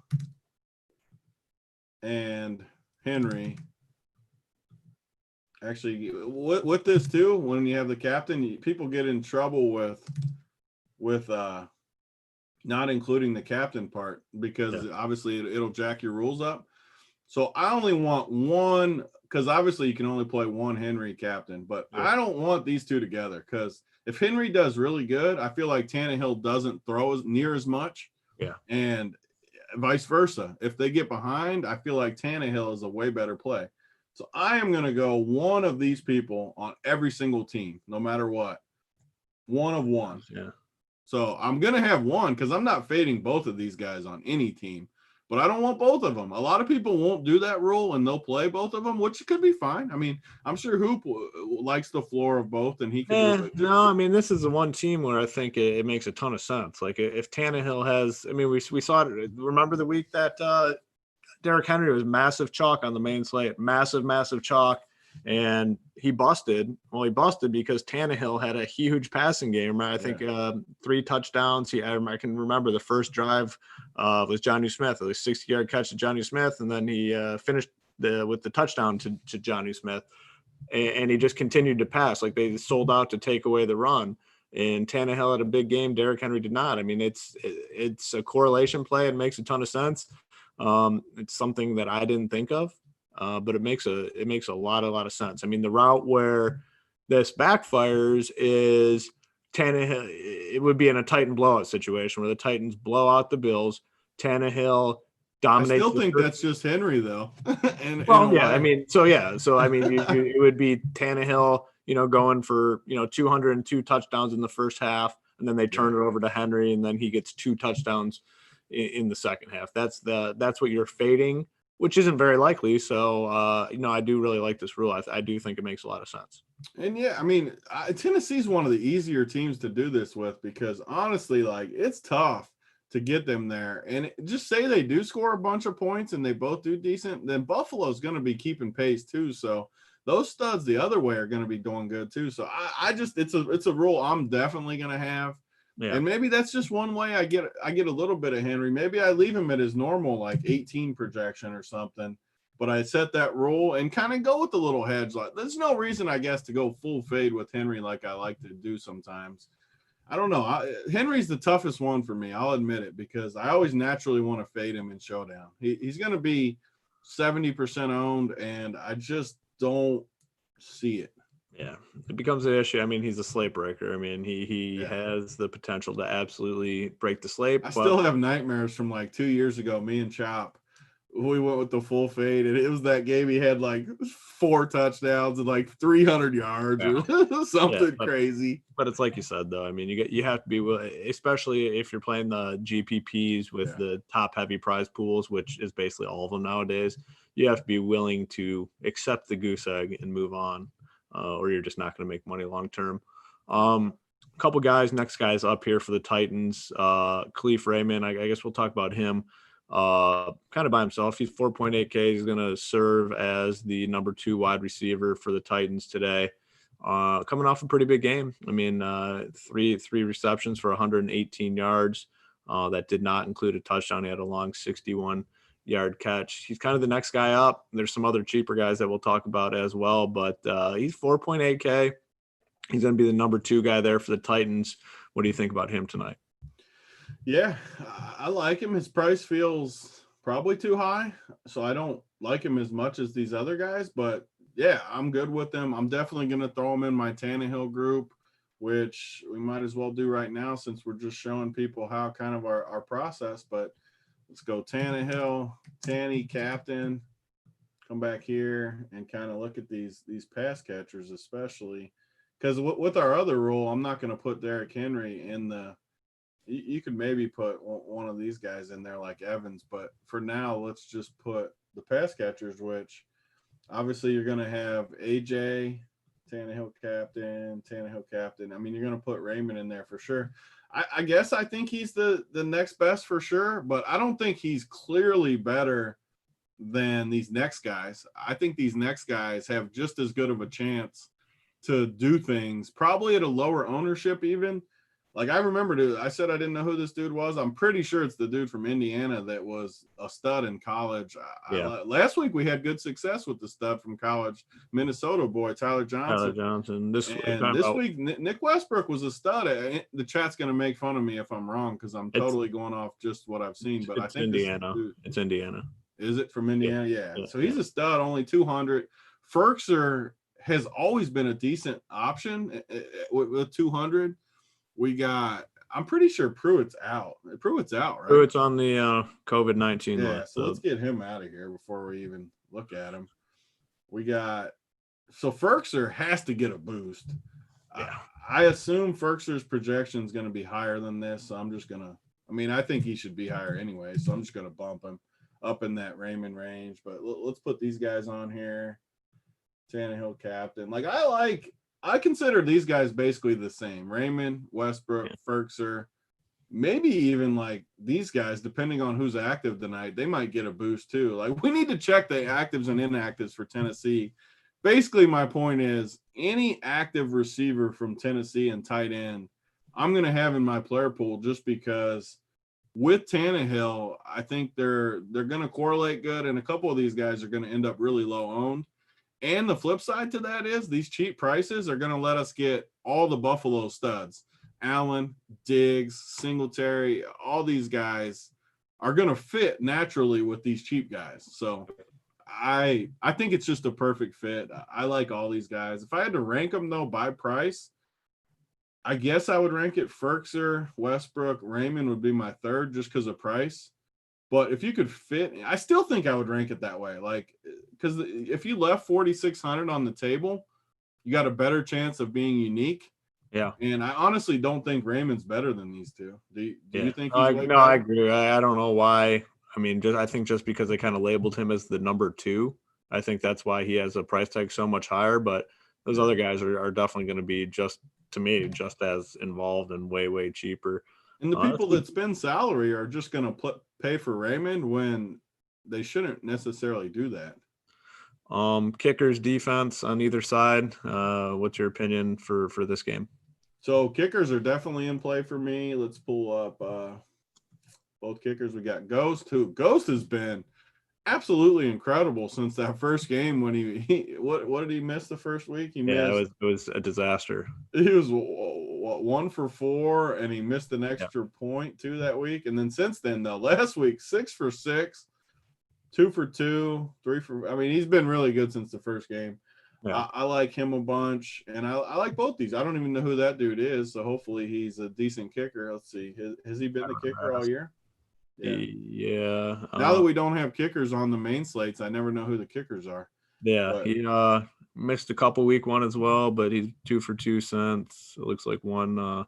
and Henry. Actually, with this too, when you have the captain, people get in trouble with not including the captain part because obviously it'll jack your rules up. So I only want one, because obviously you can only play one Henry captain, but I don't want these two together, because if Henry does really good, I feel like Tannehill doesn't throw near as much. Yeah. And vice versa. If they get behind, I feel like Tannehill is a way better play. So I am going to go one of these people on every single team, no matter what. One of one. Yeah. So I'm going to have one, because I'm not fading both of these guys on any team. but I don't want both of them. A lot of people won't do that rule and they'll play both of them, which could be fine. I mean, I'm sure Hoop likes the floor of both, and he can do it. No, I mean, this is the one team where I think it makes a ton of sense. Like if Tannehill has, I mean, we saw it. Remember the week that Derrick Henry was massive chalk on the main slate, massive chalk, and he busted. Well, he busted because Tannehill had a huge passing game. I think 3 touchdowns. I can remember the first drive was Jonnu Smith. It was a 60-yard catch to Jonnu Smith, and then he finished with the touchdown to Jonnu Smith, and he just continued to pass. Like they sold out to take away the run. And Tannehill had a big game. Derrick Henry did not. I mean, it's a correlation play. It makes a ton of sense. It's something that I didn't think of. But it makes a lot of sense. I mean, the route where this backfires is Tannehill. It would be in a Titan blowout situation where the Titans blow out the Bills. Tannehill dominates. I still think that's just Henry though. I mean, it would be Tannehill, going for 202 touchdowns in the first half, and then they turn it over to Henry, and then he gets 2 touchdowns in the second half. That's what you're fading, which isn't very likely. So, I do really like this rule. I do think it makes a lot of sense. And I mean, Tennessee's one of the easier teams to do this with because honestly, like it's tough to get them there. And just say they do score a bunch of points and they both do decent, then Buffalo's going to be keeping pace too. So those studs the other way are going to be doing good too. So it's a rule I'm definitely going to have. Yeah. And maybe that's just one way I get a little bit of Henry. Maybe I leave him at his normal, like 18 projection or something, but I set that rule and kind of go with the little hedge. Like there's no reason, I guess, to go full fade with Henry like I like to do sometimes. I don't know. Henry's the toughest one for me. I'll admit it because I always naturally want to fade him in Showdown. He's going to be 70% owned, and I just don't see it. Yeah, it becomes an issue. I mean, he's a slate breaker. I mean, he has the potential to absolutely break the slate. I still have nightmares from like 2 years ago. Me and Chop, we went with the full fade, and it was that game he had like 4 touchdowns and like 300 yards or something crazy. But it's like you said, though. I mean, you have to be, especially if you're playing the GPPs with the top heavy prize pools, which is basically all of them nowadays. You have to be willing to accept the goose egg and move on. Or you're just not going to make money long term. A couple guys, next guys up here for the Titans. Khalif Raymond, I guess we'll talk about him kind of by himself. He's 4.8K. He's going to serve as the number 2 wide receiver for the Titans today. Coming off a pretty big game. I mean, three receptions for 118 yards. That did not include a touchdown. He had a long 61-yard catch. He's kind of the next guy up. There's some other cheaper guys that we'll talk about as well, but he's 4.8K. He's going to be the number 2 guy there for the Titans. What do you think about him tonight? Yeah, I like him. His price feels probably too high, so I don't like him as much as these other guys, but yeah, I'm good with him. I'm definitely going to throw him in my Tannehill group, which we might as well do right now since we're just showing people how kind of our process, but let's go Tannehill, Tanny, captain. Come back here and kind of look at these pass catchers, especially because with our other rule, I'm not going to put Derrick Henry in the. You could maybe put one of these guys in there like Evans, but for now, let's just put the pass catchers, which obviously you're going to have AJ, Tannehill captain. I mean, you're going to put Raymond in there for sure. I guess I think he's the next best for sure, but I don't think he's clearly better than these next guys. I think these next guys have just as good of a chance to do things, probably at a lower ownership even. Like I remember, I said I didn't know who this dude was. I'm pretty sure it's the dude from Indiana that was a stud in college. Last week we had good success with the stud from college, Minnesota boy, Tyler Johnson. This week, Nick Westbrook was a stud. The chat's going to make fun of me if I'm wrong because I'm totally going off just what I've seen. But I think Indiana. It's Indiana. Is it from Indiana? Yeah. So he's a stud, only 200. Ferkser has always been a decent option with 200. We got, I'm pretty sure Pruitt's out. Pruitt's out, right? Pruitt's on the COVID-19 list. So let's get him out of here before we even look at him. We got, so Ferkser has to get a boost. Yeah. I assume Ferkser's projection is going to be higher than this. So I'm just going to, I think he should be higher anyway. So I'm just going to bump him. up in that Raymond range. But let's put these guys on here. Tannehill captain. I consider these guys basically the same. Raymond, Westbrook, Ferkser, maybe even like these guys, depending on who's active tonight, they might get a boost too. Like we need to check the actives and inactives for Tennessee. Basically, my point is any active receiver from Tennessee and tight end, I'm going to have in my player pool just because with Tannehill, I think they're going to correlate good, and a couple of these guys are going to end up really low owned. And the flip side to that is these cheap prices are going to let us get all the Buffalo studs. Allen, Diggs, Singletary, all these guys are going to fit naturally with these cheap guys. So I think it's just a perfect fit. I like all these guys. If I had to rank them, though, by price, I guess I would rank it Ferkser, Westbrook, Raymond would be my third just because of price. But if you could fit, I still think I would rank it that way. Like, because if you left 4,600 on the table, you got a better chance of being unique. Yeah. And I honestly don't think Raymond's better than these two. Do you think he's way No, I agree. I don't know why. I mean, I think just because they kind of labeled him as the number 2, I think that's why he has a price tag so much higher. But those other guys are definitely going to be just as involved and way, way cheaper. And the people that spend salary are just going to pay for Raymond when they shouldn't necessarily do that. Kickers, defense on either side. What's your opinion for this game? So kickers are definitely in play for me. Let's pull up both kickers. We got Ghost, who Ghost has been absolutely incredible since that first game when he what did he miss the first week? He missed. It was a disaster. He was 1 for 4, and he missed an extra point too that week. And then since then, though, last week 6 for 6, 2 for 2, 3 for. I mean, he's been really good since the first game. Yeah. I like him a bunch, and I like both these. I don't even know who that dude is, so hopefully he's a decent kicker. Let's see. Has he been the kicker all year? Yeah. Now that we don't have kickers on the main slates, I never know who the kickers are. Yeah, but he missed a couple week 1 as well, but he's 2 for 2 cents. It looks like 1. I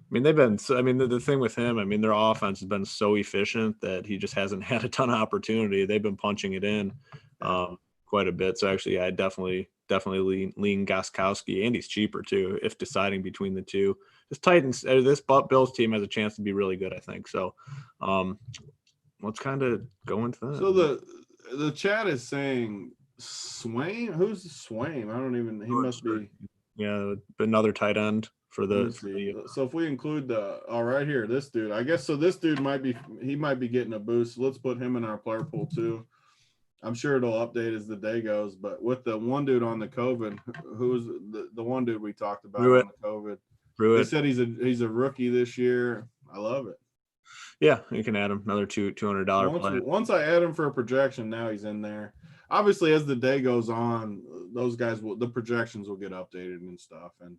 mean, they've been. I mean, the thing with him, I mean, their offense has been so efficient that he just hasn't had a ton of opportunity. They've been punching it in quite a bit. So actually, I definitely lean Gostkowski, and he's cheaper too if deciding between the two. This Titans, this Bills team has a chance to be really good, I think. So let's kind of go into that. So the chat is saying Swain. Who's Swain? I don't even. He must be. Yeah, another tight end for the. So if we include right here, this dude, I guess. So this dude might be getting a boost. Let's put him in our player pool too. I'm sure it'll update as the day goes, but with the one dude on the COVID, who's the one dude we talked about on the COVID, they said he's a rookie this year. I love it. Yeah, you can add him another $200 once I add him for a projection, now he's in there. Obviously, as the day goes on, those guys the projections will get updated and stuff, and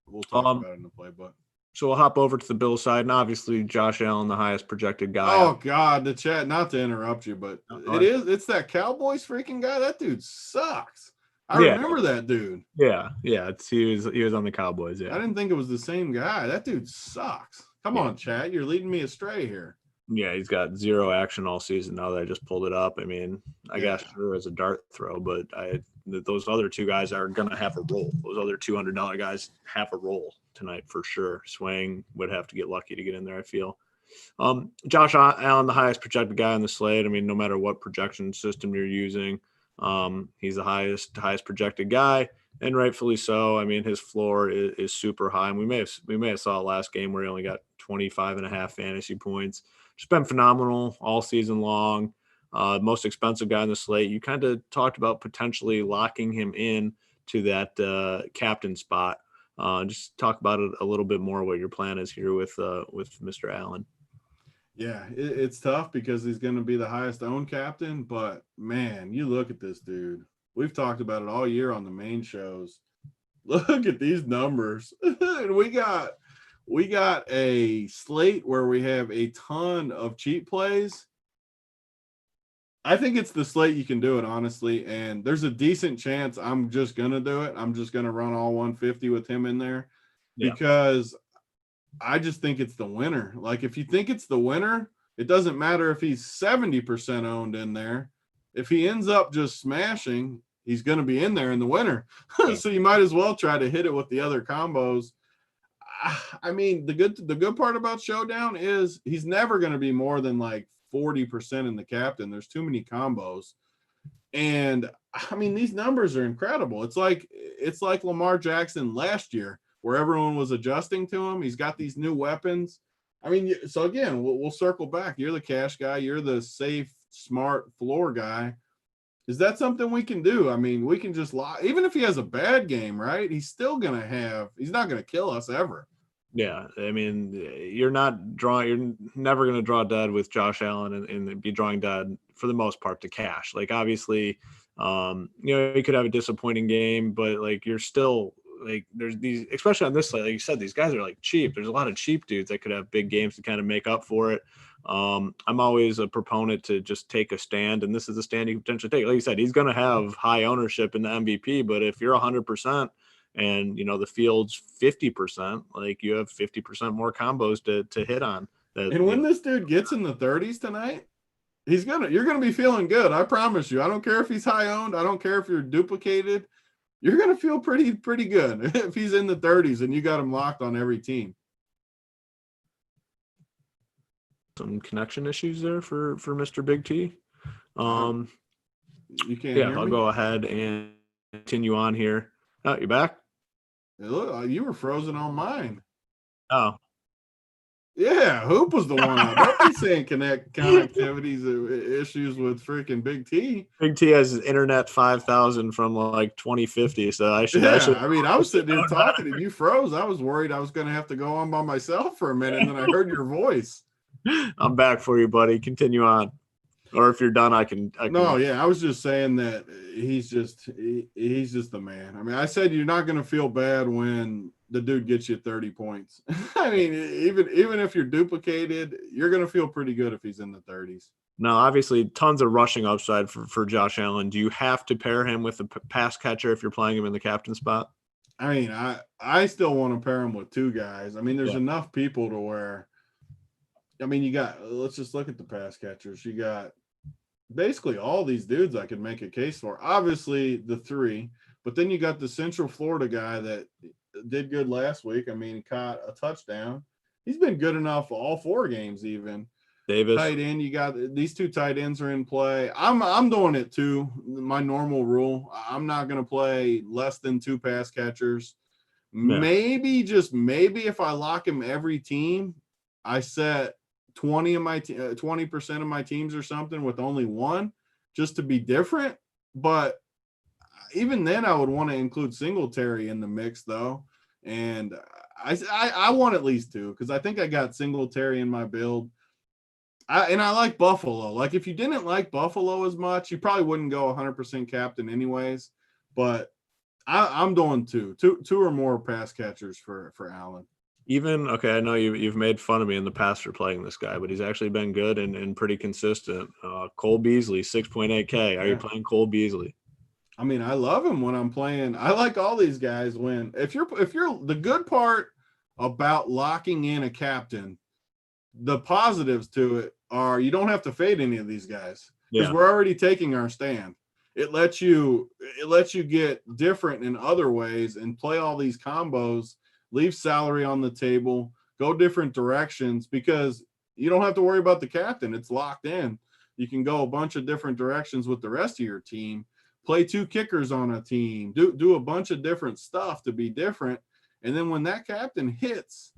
we'll talk about it in the playbook. So we'll hop over to the Bills side, and obviously Josh Allen, the highest projected guy. Oh God, the chat. Not to interrupt you, but it's that Cowboys freaking guy. That dude sucks. I remember that dude. Yeah. He was on the Cowboys. Yeah. I didn't think it was the same guy. That dude sucks. Come on, chat. You're leading me astray here. Yeah, he's got 0 action all season now that I just pulled it up. I mean, I guess sure as a dart throw, but those other 2 guys are going to have a role. Those other $200 guys have a role tonight for sure. Swing would have to get lucky to get in there, I feel. Josh Allen, the highest projected guy on the slate. I mean, no matter what projection system you're using, he's the highest projected guy, and rightfully so. I mean, his floor is super high, and we may have saw it last game where he only got 25.5 fantasy points. Just been phenomenal all season long. Most expensive guy on the slate. You kind of talked about potentially locking him in to that captain spot. Just talk about it a little bit more, what your plan is here with Mr. Allen. Yeah, it's tough because he's going to be the highest owned captain, but man, you look at this dude. We've talked about it all year on the main shows. Look at these numbers. We got a slate where we have a ton of cheap plays. I think it's the slate you can do it, honestly, and there's a decent chance I'm just going to do it. I'm just going to run all 150 with him in there because I just think it's the winner. Like, if you think it's the winner, It doesn't matter if he's 70% owned in there. If he ends up just smashing, he's going to be in there in the winner. So you might as well try to hit it with the other combos. I mean, the good part about Showdown is he's never going to be more than like 40% in the captain. There's too many combos. And I mean, these numbers are incredible. It's like Lamar Jackson last year where everyone was adjusting to him. He's got these new weapons. I mean, so again, we'll circle back. You're the cash guy. You're the safe, smart floor guy. Is that something we can do? I mean, we can just lie. Even if he has a bad game, right? He's still going to have – he's not going to kill us ever. Yeah, I mean, you're never going to draw dead with Josh Allen and be drawing dead for the most part to cash. Like, obviously, you could have a disappointing game, but like you're still like there's these, especially on this side, like you said, these guys are like cheap. There's a lot of cheap dudes that could have big games to kind of make up for it. I'm always a proponent to just take a stand, and this is a stand you can potentially take. Like you said, he's going to have high ownership in the MVP, but if you're 100%. And, the field's 50%, like you have 50% more combos to hit on. And when this dude gets in the 30s tonight, you're going to be feeling good. I promise you. I don't care if he's high owned. I don't care if you're duplicated. You're going to feel pretty good if he's in the 30s and you got him locked on every team. Some connection issues there for Mr. Big T. You can't yeah, hear I'll me? go ahead and continue on here. Oh, you back? Look, you were frozen on mine. Oh, yeah. Hoop was the one. Don't be saying connectivities issues with freaking Big T. Big T has internet 5,000 from like 2050. So I should. I mean, I was sitting here talking and you froze. I was worried I was going to have to go on by myself for a minute, and then I heard your voice. I'm back for you, buddy. Continue on. Or if you're done, I can. No, yeah, I was just saying that he's just the man. I mean, I said you're not going to feel bad when the dude gets you 30 points. I mean, even if you're duplicated, you're going to feel pretty good if he's in the 30s. Now, obviously, tons of rushing upside for Josh Allen. Do you have to pair him with a pass catcher if you're playing him in the captain spot? I mean, I still want to pair him with two guys. I mean, there's enough people to where – I mean, let's just look at the pass catchers. You got basically all these dudes I could make a case for. Obviously, the three, but then you got the Central Florida guy that did good last week. I mean, he caught a touchdown. He's been good enough all 4 games even. Davis. Tight end, you got these 2 tight ends are in play. I'm doing it too. My normal rule. I'm not going to play less than 2 pass catchers. Yeah. Maybe, just maybe, if I lock him every team, I set 20% of my teams or something with only 1 just to be different. But even then I would want to include Singletary in the mix though. And I want at least 2 because I think I got Singletary in my build. I like Buffalo. Like if you didn't like Buffalo as much, you probably wouldn't go 100% captain anyways. But I'm doing 2 or more pass catchers for Allen. I know you've made fun of me in the past for playing this guy, but he's actually been good and pretty consistent. Cole Beasley, 6.8K. Are you playing Cole Beasley? I mean, I love him when I'm playing. I like all these guys when if you're the good part about locking in a captain, the positives to it are you don't have to fade any of these guys because we're already taking our stand. It lets you get different in other ways and play all these combos. Leave salary on the table, go different directions because you don't have to worry about the captain. It's locked in. You can go a bunch of different directions with the rest of your team, play 2 kickers on a team, do a bunch of different stuff to be different. And then when that captain hits,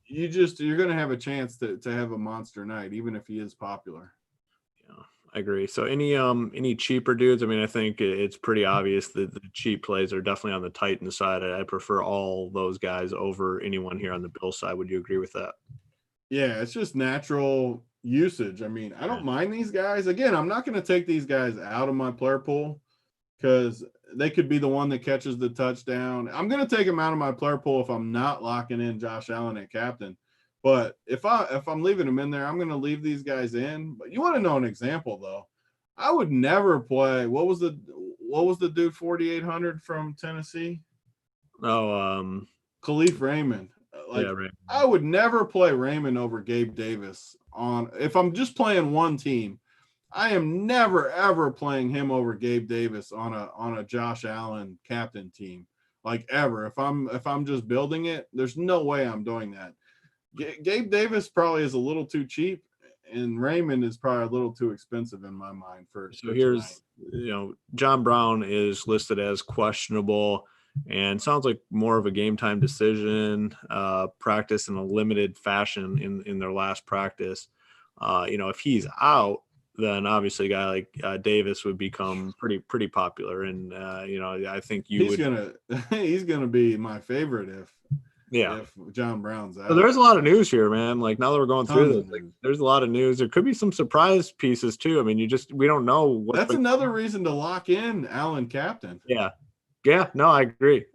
you're going to have a chance to have a monster night, even if he is popular. Yeah, I agree. So any cheaper dudes? I mean, I think it's pretty obvious that the cheap plays are definitely on the Titan side. I prefer all those guys over anyone here on the Bill side. Would you agree with that? Yeah, it's just natural usage. I mean, I don't mind these guys. Again, I'm not going to take these guys out of my player pool because they could be the one that catches the touchdown. I'm going to take them out of my player pool if I'm not locking in Josh Allen at captain. But if I'm leaving them in there, I'm going to leave these guys in. But you want to know an example though? I would never play. What was the dude 4,800 from Tennessee? Oh, Khalif Raymond. Like, Yeah, right. I would never play Raymond over Gabe Davis if I'm just playing one team. I am never ever playing him over Gabe Davis on a Josh Allen captain team, like ever. If I'm just building it, there's no way I'm doing that. Gabe Davis probably is a little too cheap, and Raymond is probably a little too expensive in my mind for. So here's, John Brown is listed as questionable, and sounds like more of a game time decision. Practice in a limited fashion in their last practice. If he's out, then obviously a guy like Davis would become pretty popular, and I think he's gonna be my favorite if John Brown's out. So there's a lot of news here, man. Like, now that we're going through this, there's a lot of news. There could be some surprise pieces too. I mean, we don't know. That's another reason to lock in Allen captain. Yeah. No, I agree.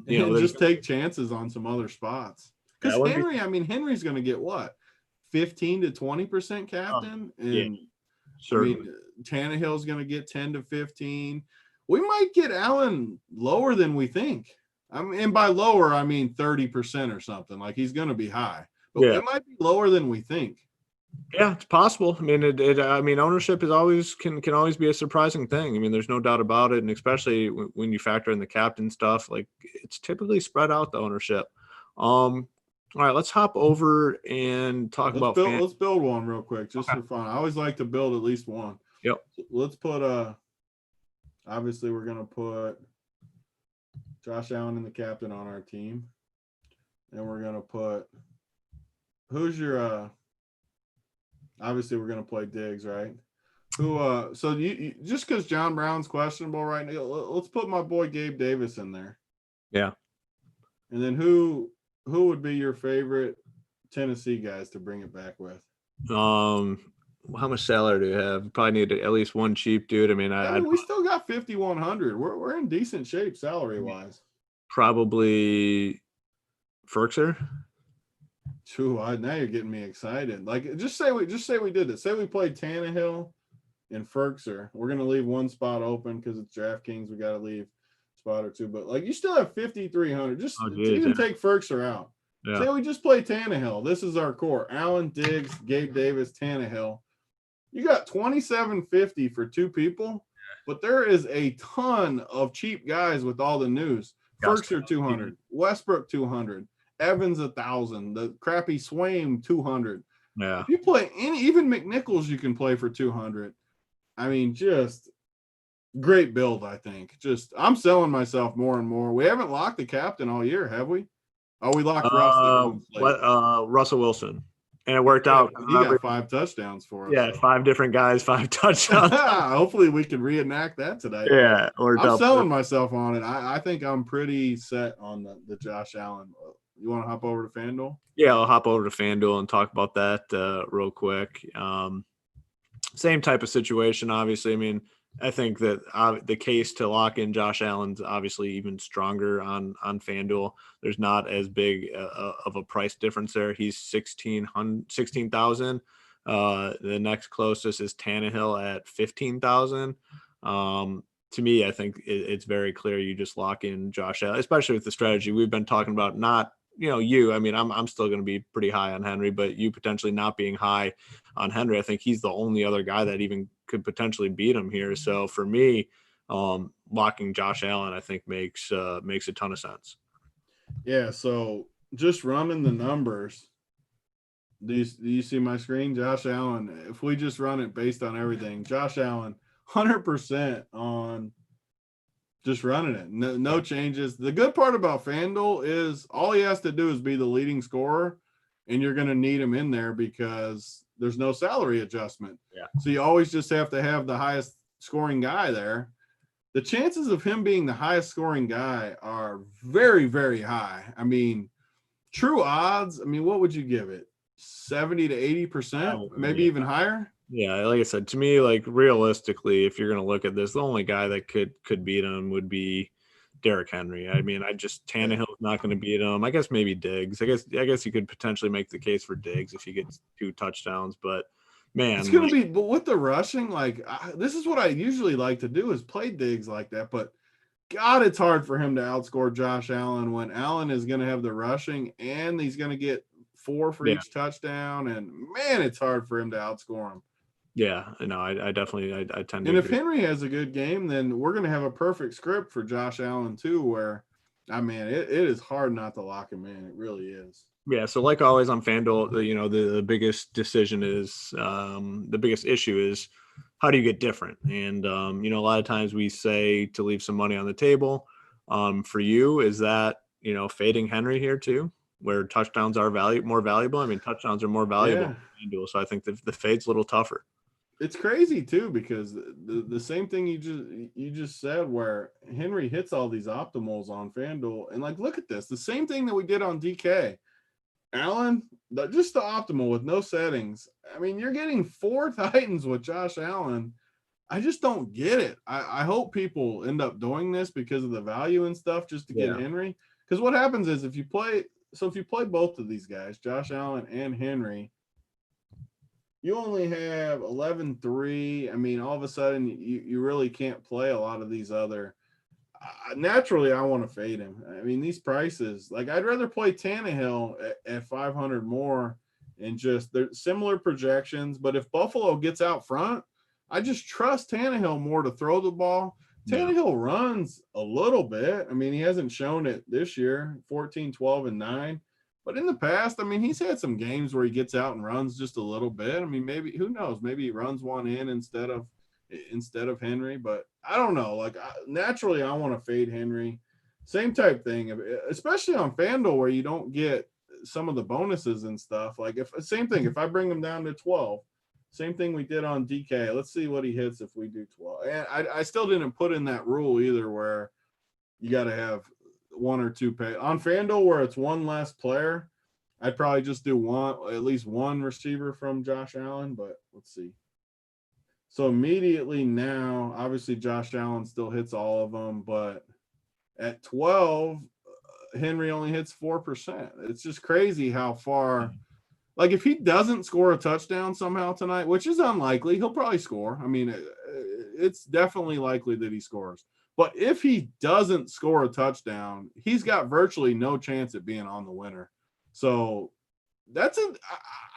Just take chances on some other spots. Because Henry's going to get what, 15 to 20% captain, and Tannehill's going to get 10 to 15. We might get Allen lower than we think. And by lower, I mean 30% or something. Like, he's going to be high, but it might be lower than we think. Yeah, it's possible. I mean, ownership is always can always be a surprising thing. I mean, there's no doubt about it, and especially when you factor in the captain stuff, like, it's typically spread out, the ownership. All right, let's hop over and let's build one real quick, just for fun. I always like to build at least one. Yep. Let's put obviously we're gonna put Josh Allen and the captain on our team, and we're gonna put who's your obviously we're gonna play Diggs, right? Who so you just because John Brown's questionable right now, let's put my boy Gabe Davis in there. Yeah. And then who would be your favorite Tennessee guys to bring it back with? How much salary do you have? Probably need at least one cheap dude. I mean, we still got 5,100. We're in decent shape salary wise. Probably Ferkser. Now you're getting me excited. Like, just say we did this. Say we played Tannehill and Ferkser. We're gonna leave one spot open because it's DraftKings. We got to leave a spot or two, but like, you still have 5,300. Just take Ferkser out. Yeah. Say we just play Tannehill. This is our core: Allen, Diggs, Gabe Davis, Tannehill. You got 2,750 for two people, but there is a ton of cheap guys with all the news. Ferkser 200, Westbrook 200, Evans 1,000, the crappy Swaim 200. Yeah. If you play even McNichols, you can play for 200. I mean, just great build. I think. I'm selling myself more and more. We haven't locked the captain all year, have we? Oh, we locked Russell Wilson. And it worked out. He got 5 touchdowns for us. Yeah, 5 different guys, 5 touchdowns. Hopefully we can reenact that today. Yeah. I'm selling myself on it. I think I'm pretty set on the Josh Allen. You want to hop over to FanDuel? Yeah, I'll hop over to FanDuel and talk about that real quick. Same type of situation, obviously. I mean, I think that the case to lock in Josh Allen's obviously even stronger on FanDuel. There's not as big of a price difference there. He's 16,000. The next closest is Tannehill at 15,000. To me, I think it's very clear you just lock in Josh Allen, especially with the strategy we've been talking about. Not you. I mean, I'm still going to be pretty high on Henry, but you potentially not being high on Henry. I think he's the only other guy that even could potentially beat him here. So for me, locking Josh Allen, I think makes a ton of sense. Yeah. So just running the numbers. Do you see my screen? Josh Allen, if we just run it based on everything, Josh Allen, 100% on just running it. No changes. The good part about FanDuel is all he has to do is be the leading scorer, and you're going to need him in there because there's no salary adjustment. Yeah. So you always just have to have the highest scoring guy there. The chances of him being the highest scoring guy are very, very high. I mean, true odds, what would you give it? 70 to 80%, maybe even higher? Yeah, like I said, to me, like, realistically, if you're going to look at this, the only guy that could beat him would be Derrick Henry. I mean, Tannehill's not going to beat him. I guess maybe Diggs. I guess you could potentially make the case for Diggs if he gets 2 touchdowns. But man, it's going to be. But with the rushing, this is what I usually like to do is play Diggs like that. But God, it's hard for him to outscore Josh Allen when Allen is going to have the rushing and he's going to get 4 for each touchdown. And man, it's hard for him to outscore him. Yeah, no, I definitely I tend to And if agree. Henry has a good game, then we're going to have a perfect script for Josh Allen too, where, I mean, it is hard not to lock him in. It really is. Yeah, so like always on FanDuel, the biggest decision is the biggest issue is how do you get different? And a lot of times we say to leave some money on the table. For you, is that fading Henry here too, where touchdowns are more valuable? I mean, touchdowns are more valuable Yeah. in FanDuel, so I think the fade's a little tougher. It's crazy too, because the same thing you just said, where Henry hits all these optimals on FanDuel, and like, look at this, the same thing that we did on DK. Allen, just the optimal with no settings. I mean, you're getting 4 Titans with Josh Allen. I just don't get it. I hope people end up doing this because of the value and stuff, just to get Henry. Because what happens is if you play both of these guys, Josh Allen and Henry, you only have 11-3. I mean, all of a sudden you really can't play a lot of these other. Naturally, I want to fade him. I mean, these prices, like, I'd rather play Tannehill at 500 more, and just, they're similar projections. But if Buffalo gets out front, I just trust Tannehill more to throw the ball. Tannehill runs a little bit. I mean, he hasn't shown it this year, 14, 12, and 9. But in the past, I mean, he's had some games where he gets out and runs just a little bit. I mean, maybe, who knows? Maybe he runs one in instead of Henry, but I don't know. Like, naturally, I want to fade Henry. Same type thing, especially on FanDuel, where you don't get some of the bonuses and stuff. Like, same thing, if I bring him down to 12, same thing we did on DK. Let's see what he hits if we do 12. And I still didn't put in that rule either, where you got to have 1 or 2 pay on FanDuel, where it's one less player. I'd probably just do at least one receiver from Josh Allen, but let's see. So immediately now, obviously Josh Allen still hits all of them, but at 12, Henry only hits 4%. It's just crazy how far. Like, if he doesn't score a touchdown somehow tonight, which is unlikely, he'll probably score. I mean, it's definitely likely that he scores. But if he doesn't score a touchdown, he's got virtually no chance at being on the winner. So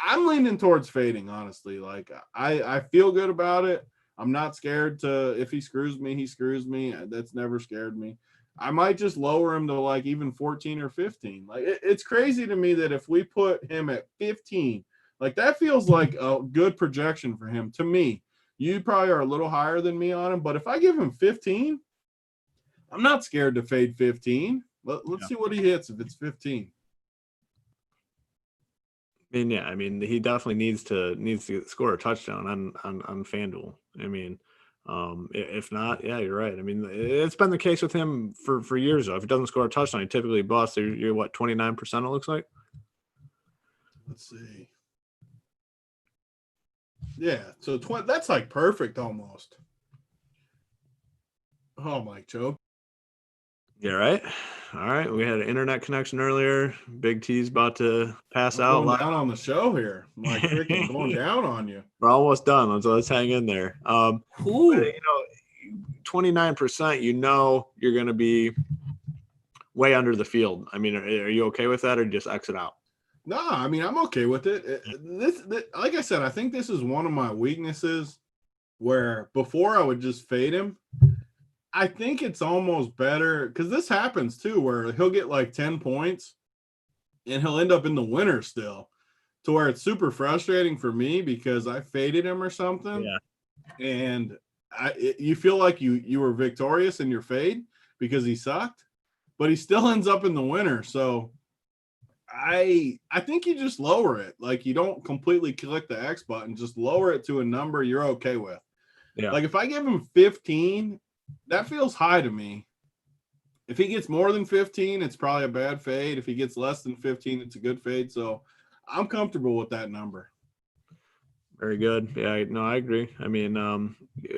I'm leaning towards fading, honestly. Like, I feel good about it. I'm not scared if he screws me, he screws me. That's never scared me. I might just lower him to like even 14 or 15. Like, it's crazy to me that if we put him at 15, like, that feels like a good projection for him to me. You probably are a little higher than me on him, but if I give him 15, I'm not scared to fade 15. Let's see what he hits if it's 15. I mean, he definitely needs to score a touchdown on FanDuel. I mean, if not, yeah, you're right. I mean, it's been the case with him for years, though. If he doesn't score a touchdown, he typically busts. You're what, 29%, it looks like? Let's see. Yeah, so that's like perfect almost. Oh, Mike, Joe. Yeah, right. All right, we had an internet connection earlier. Big T's about to pass out. Going down on the show here. I'm like, freaking going down on you. We're almost done, so let's hang in there. But, 29%, you're going to be way under the field. I mean, are you okay with that, or just exit out? No, I mean, I'm okay with it. This, like I said, I think this is one of my weaknesses, where before I would just fade him. I think it's almost better, because this happens too, where he'll get like 10 points and he'll end up in the winner still, to where it's super frustrating for me because I faded him or something. Yeah. And you feel like you were victorious in your fade because he sucked, but he still ends up in the winner. So I think you just lower it. Like, you don't completely click the X button, just lower it to a number you're okay with. Yeah. Like, if I give him 15, that feels high to me. If he gets more than 15, it's probably a bad fade. If he gets less than 15, it's a good fade. So I'm comfortable with that number. Very good. Yeah, no, I agree. I mean,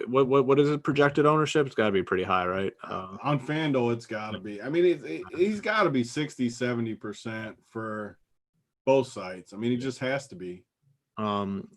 what is it? Projected ownership? It's got to be pretty high, right? On FanDuel, it's got to be. I mean, he's got to be 60, 70% for both sites. I mean, he just has to be.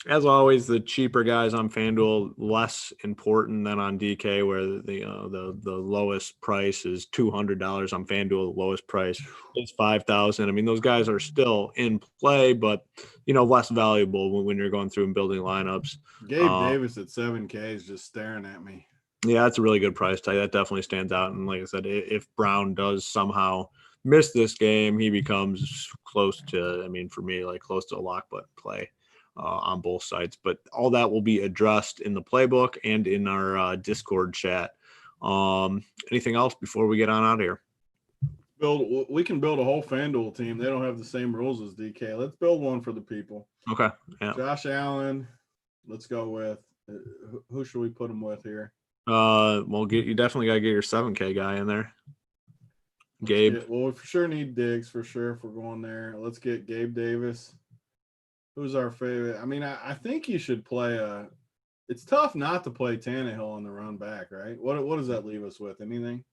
As always, the cheaper guys on FanDuel less important than on DK, where the lowest price is $200 on FanDuel. The lowest price is $5,000. I mean, those guys are still in play, but less valuable when you're going through and building lineups. Gabe Davis at 7K is just staring at me. Yeah, that's a really good price tag. That definitely stands out. And like I said, if Brown does somehow miss this game, he becomes close to, for me, like close to a lock button play on both sides. But all that will be addressed in the playbook and in our Discord chat. Anything else before we get on out of here? We can build a whole FanDuel team. They don't have the same rules as DK. Let's build one for the people. Okay. Yeah. Josh Allen. Let's go with who should we put him with here? Well, you definitely got to get your 7K guy in there. Gabe. We for sure need Diggs for sure if we're going there. Let's get Gabe Davis. Who's our favorite? I think you should play it's tough not to play Tannehill on the run back, right? What does that leave us with? Anything?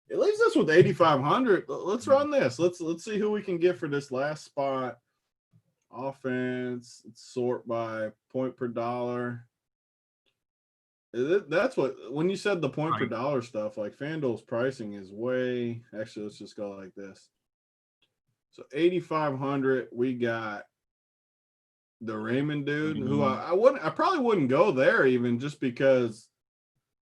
It leaves us with 8,500. Let's run this. Let's see who we can get for this last spot. Offense, sort by point per dollar. That's when you said the point per dollar stuff, like FanDuel's pricing is way. Actually, let's just go like this. So 8,500, we got the Raymond dude, who I probably wouldn't go there even just because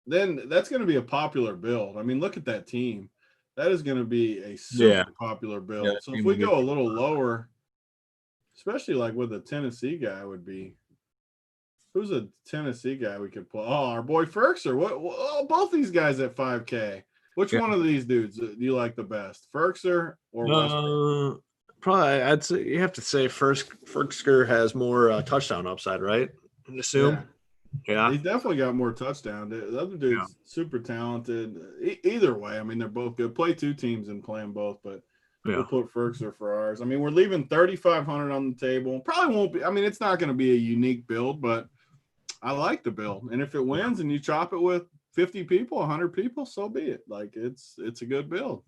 then that's going to be a popular build. Look at that team. That is going to be a super popular build. Yeah, so if we go a little lower, especially like with a Tennessee guy would be. Who's a Tennessee guy we could pull? Oh, our boy Ferkser. Both these guys at 5K. Which one of these dudes do you like the best, Ferkser or Westbrook? Probably, I'd say you have to say Ferkser has more touchdown upside, right? I assume. Yeah. He's definitely got more touchdown. The other dude's super talented. Either way, they're both good. Play two teams and play them both, but we'll put Ferkser for ours. We're leaving 3,500 on the table. Probably won't be. It's not going to be a unique build, but I like the build. And if it wins and you chop it with 50 people, 100 people, so be it. Like it's a good build.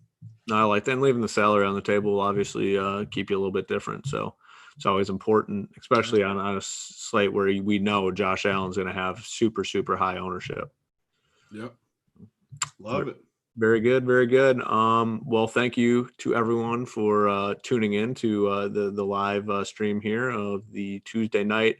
No, I like that. And leaving the salary on the table will obviously keep you a little bit different. So it's always important, especially on a slate where we know Josh Allen's going to have super, super high ownership. Yep. Love it. Very good. Very good. Well, thank you to everyone for tuning in to the live stream here of the Tuesday night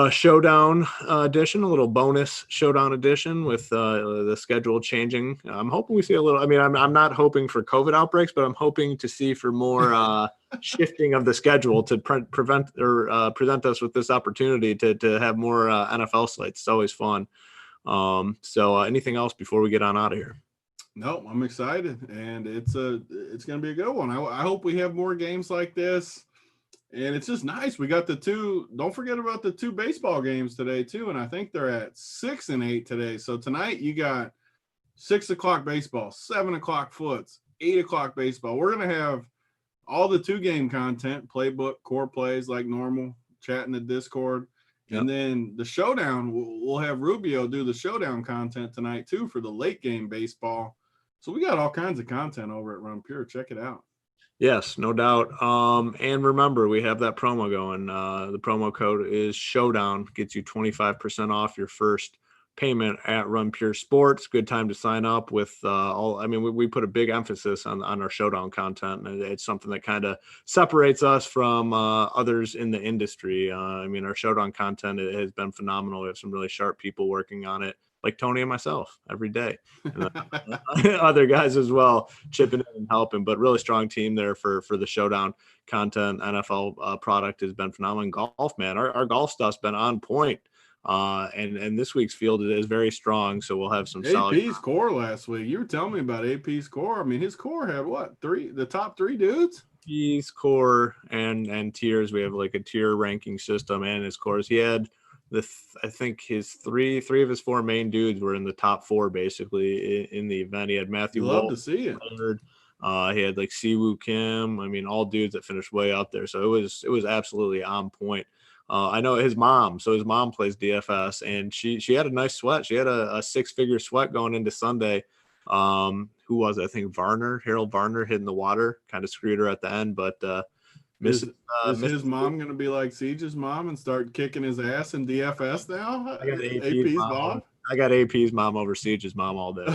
Showdown edition, a little bonus Showdown edition with the schedule changing. I'm hoping we see a little. I'm not hoping for COVID outbreaks, but I'm hoping to see for more shifting of the schedule to prevent or present us with this opportunity to have more NFL slates. It's always fun. So anything else before we get on out of here? No, I'm excited, and it's going to be a good one. I hope we have more games like this. And it's just nice. We got don't forget about the 2 baseball games today too. And I think they're at 6 and 8 today. So tonight you got 6 o'clock baseball, 7 o'clock foots, 8 o'clock baseball. We're going to have all the 2-game content, playbook, core plays like normal, chat in the Discord. Yep. And then the showdown, we'll have Rubio do the showdown content tonight too for the late game baseball. So we got all kinds of content over at Run Pure. Check it out. Yes, no doubt. And remember, we have that promo going. The promo code is Showdown, gets you 25% off your first payment at Run Pure Sports. Good time to sign up with we put a big emphasis on our Showdown content, and it's something that kind of separates us from others in the industry. Our Showdown content has been phenomenal. We have some really sharp people working on it, like Tony and myself every day, and other guys as well chipping in and helping, but really strong team there for the Showdown content. NFL product has been phenomenal. Golf, man, our golf stuff's been on point. And this week's field is very strong. So we'll have some solid. AP's core last week. You were telling me about AP's core. his core had what? The top 3 dudes? AP's core and tiers. We have like a tier ranking system and his cores. He had I think his three of his 4 main dudes were in the top 4 basically in the event. He had Matthew. Love to see it. He had like Siwoo Kim. All dudes that finished way up there. So it was absolutely on point. I know his mom. So his mom plays DFS, and she had a nice sweat. She had a 6-figure sweat going into Sunday. Who was it? I think Harold Varner hitting the water, kind of screwed her at the end, but Is his mom going to be like Siege's mom and start kicking his ass in DFS now? I got AP's mom. I got AP's mom over Siege's mom all day.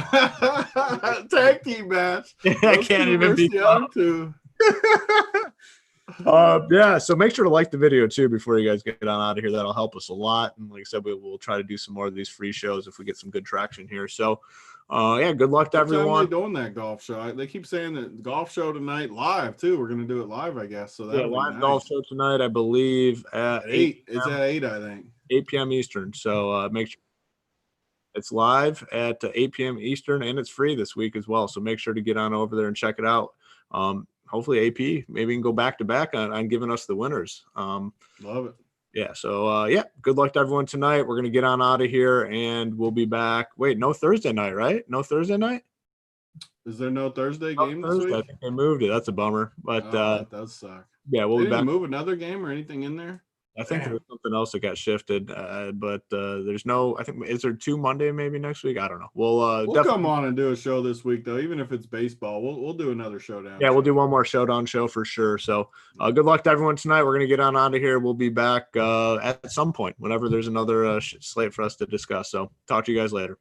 Tag team match. I can't even be too. Yeah, so make sure to like the video too before you guys get on out of here. That'll help us a lot. And like I said, we'll try to do some more of these free shows if we get some good traction here. So yeah, good luck to everyone. Doing that golf show. They keep saying that golf show tonight live too. We're gonna do it live, I guess. So that live golf show tonight, I believe at 8. It's at 8, I think. 8 p.m. Eastern. So make sure it's live at 8 p.m. Eastern, and it's free this week as well. So make sure to get on over there and check it out. Hopefully AP maybe can go back to back on giving us the winners. Love it. Yeah. So yeah, good luck to everyone tonight. We're going to get on out of here and we'll be back. Wait, no Thursday night, right? No Thursday night? Is there no Thursday game this week? I think they moved it. That's a bummer. But that does suck. Yeah, we'll be back. Move another game or anything in there? I think there's something else that got shifted, but there's no. I think is there 2 Monday maybe next week? I don't know. We'll come on and do a show this week though, even if it's baseball. We'll do another showdown. Yeah, we'll do one more showdown show for sure. So good luck to everyone tonight. We're gonna get on out of here. We'll be back at some point whenever there's another slate for us to discuss. So talk to you guys later.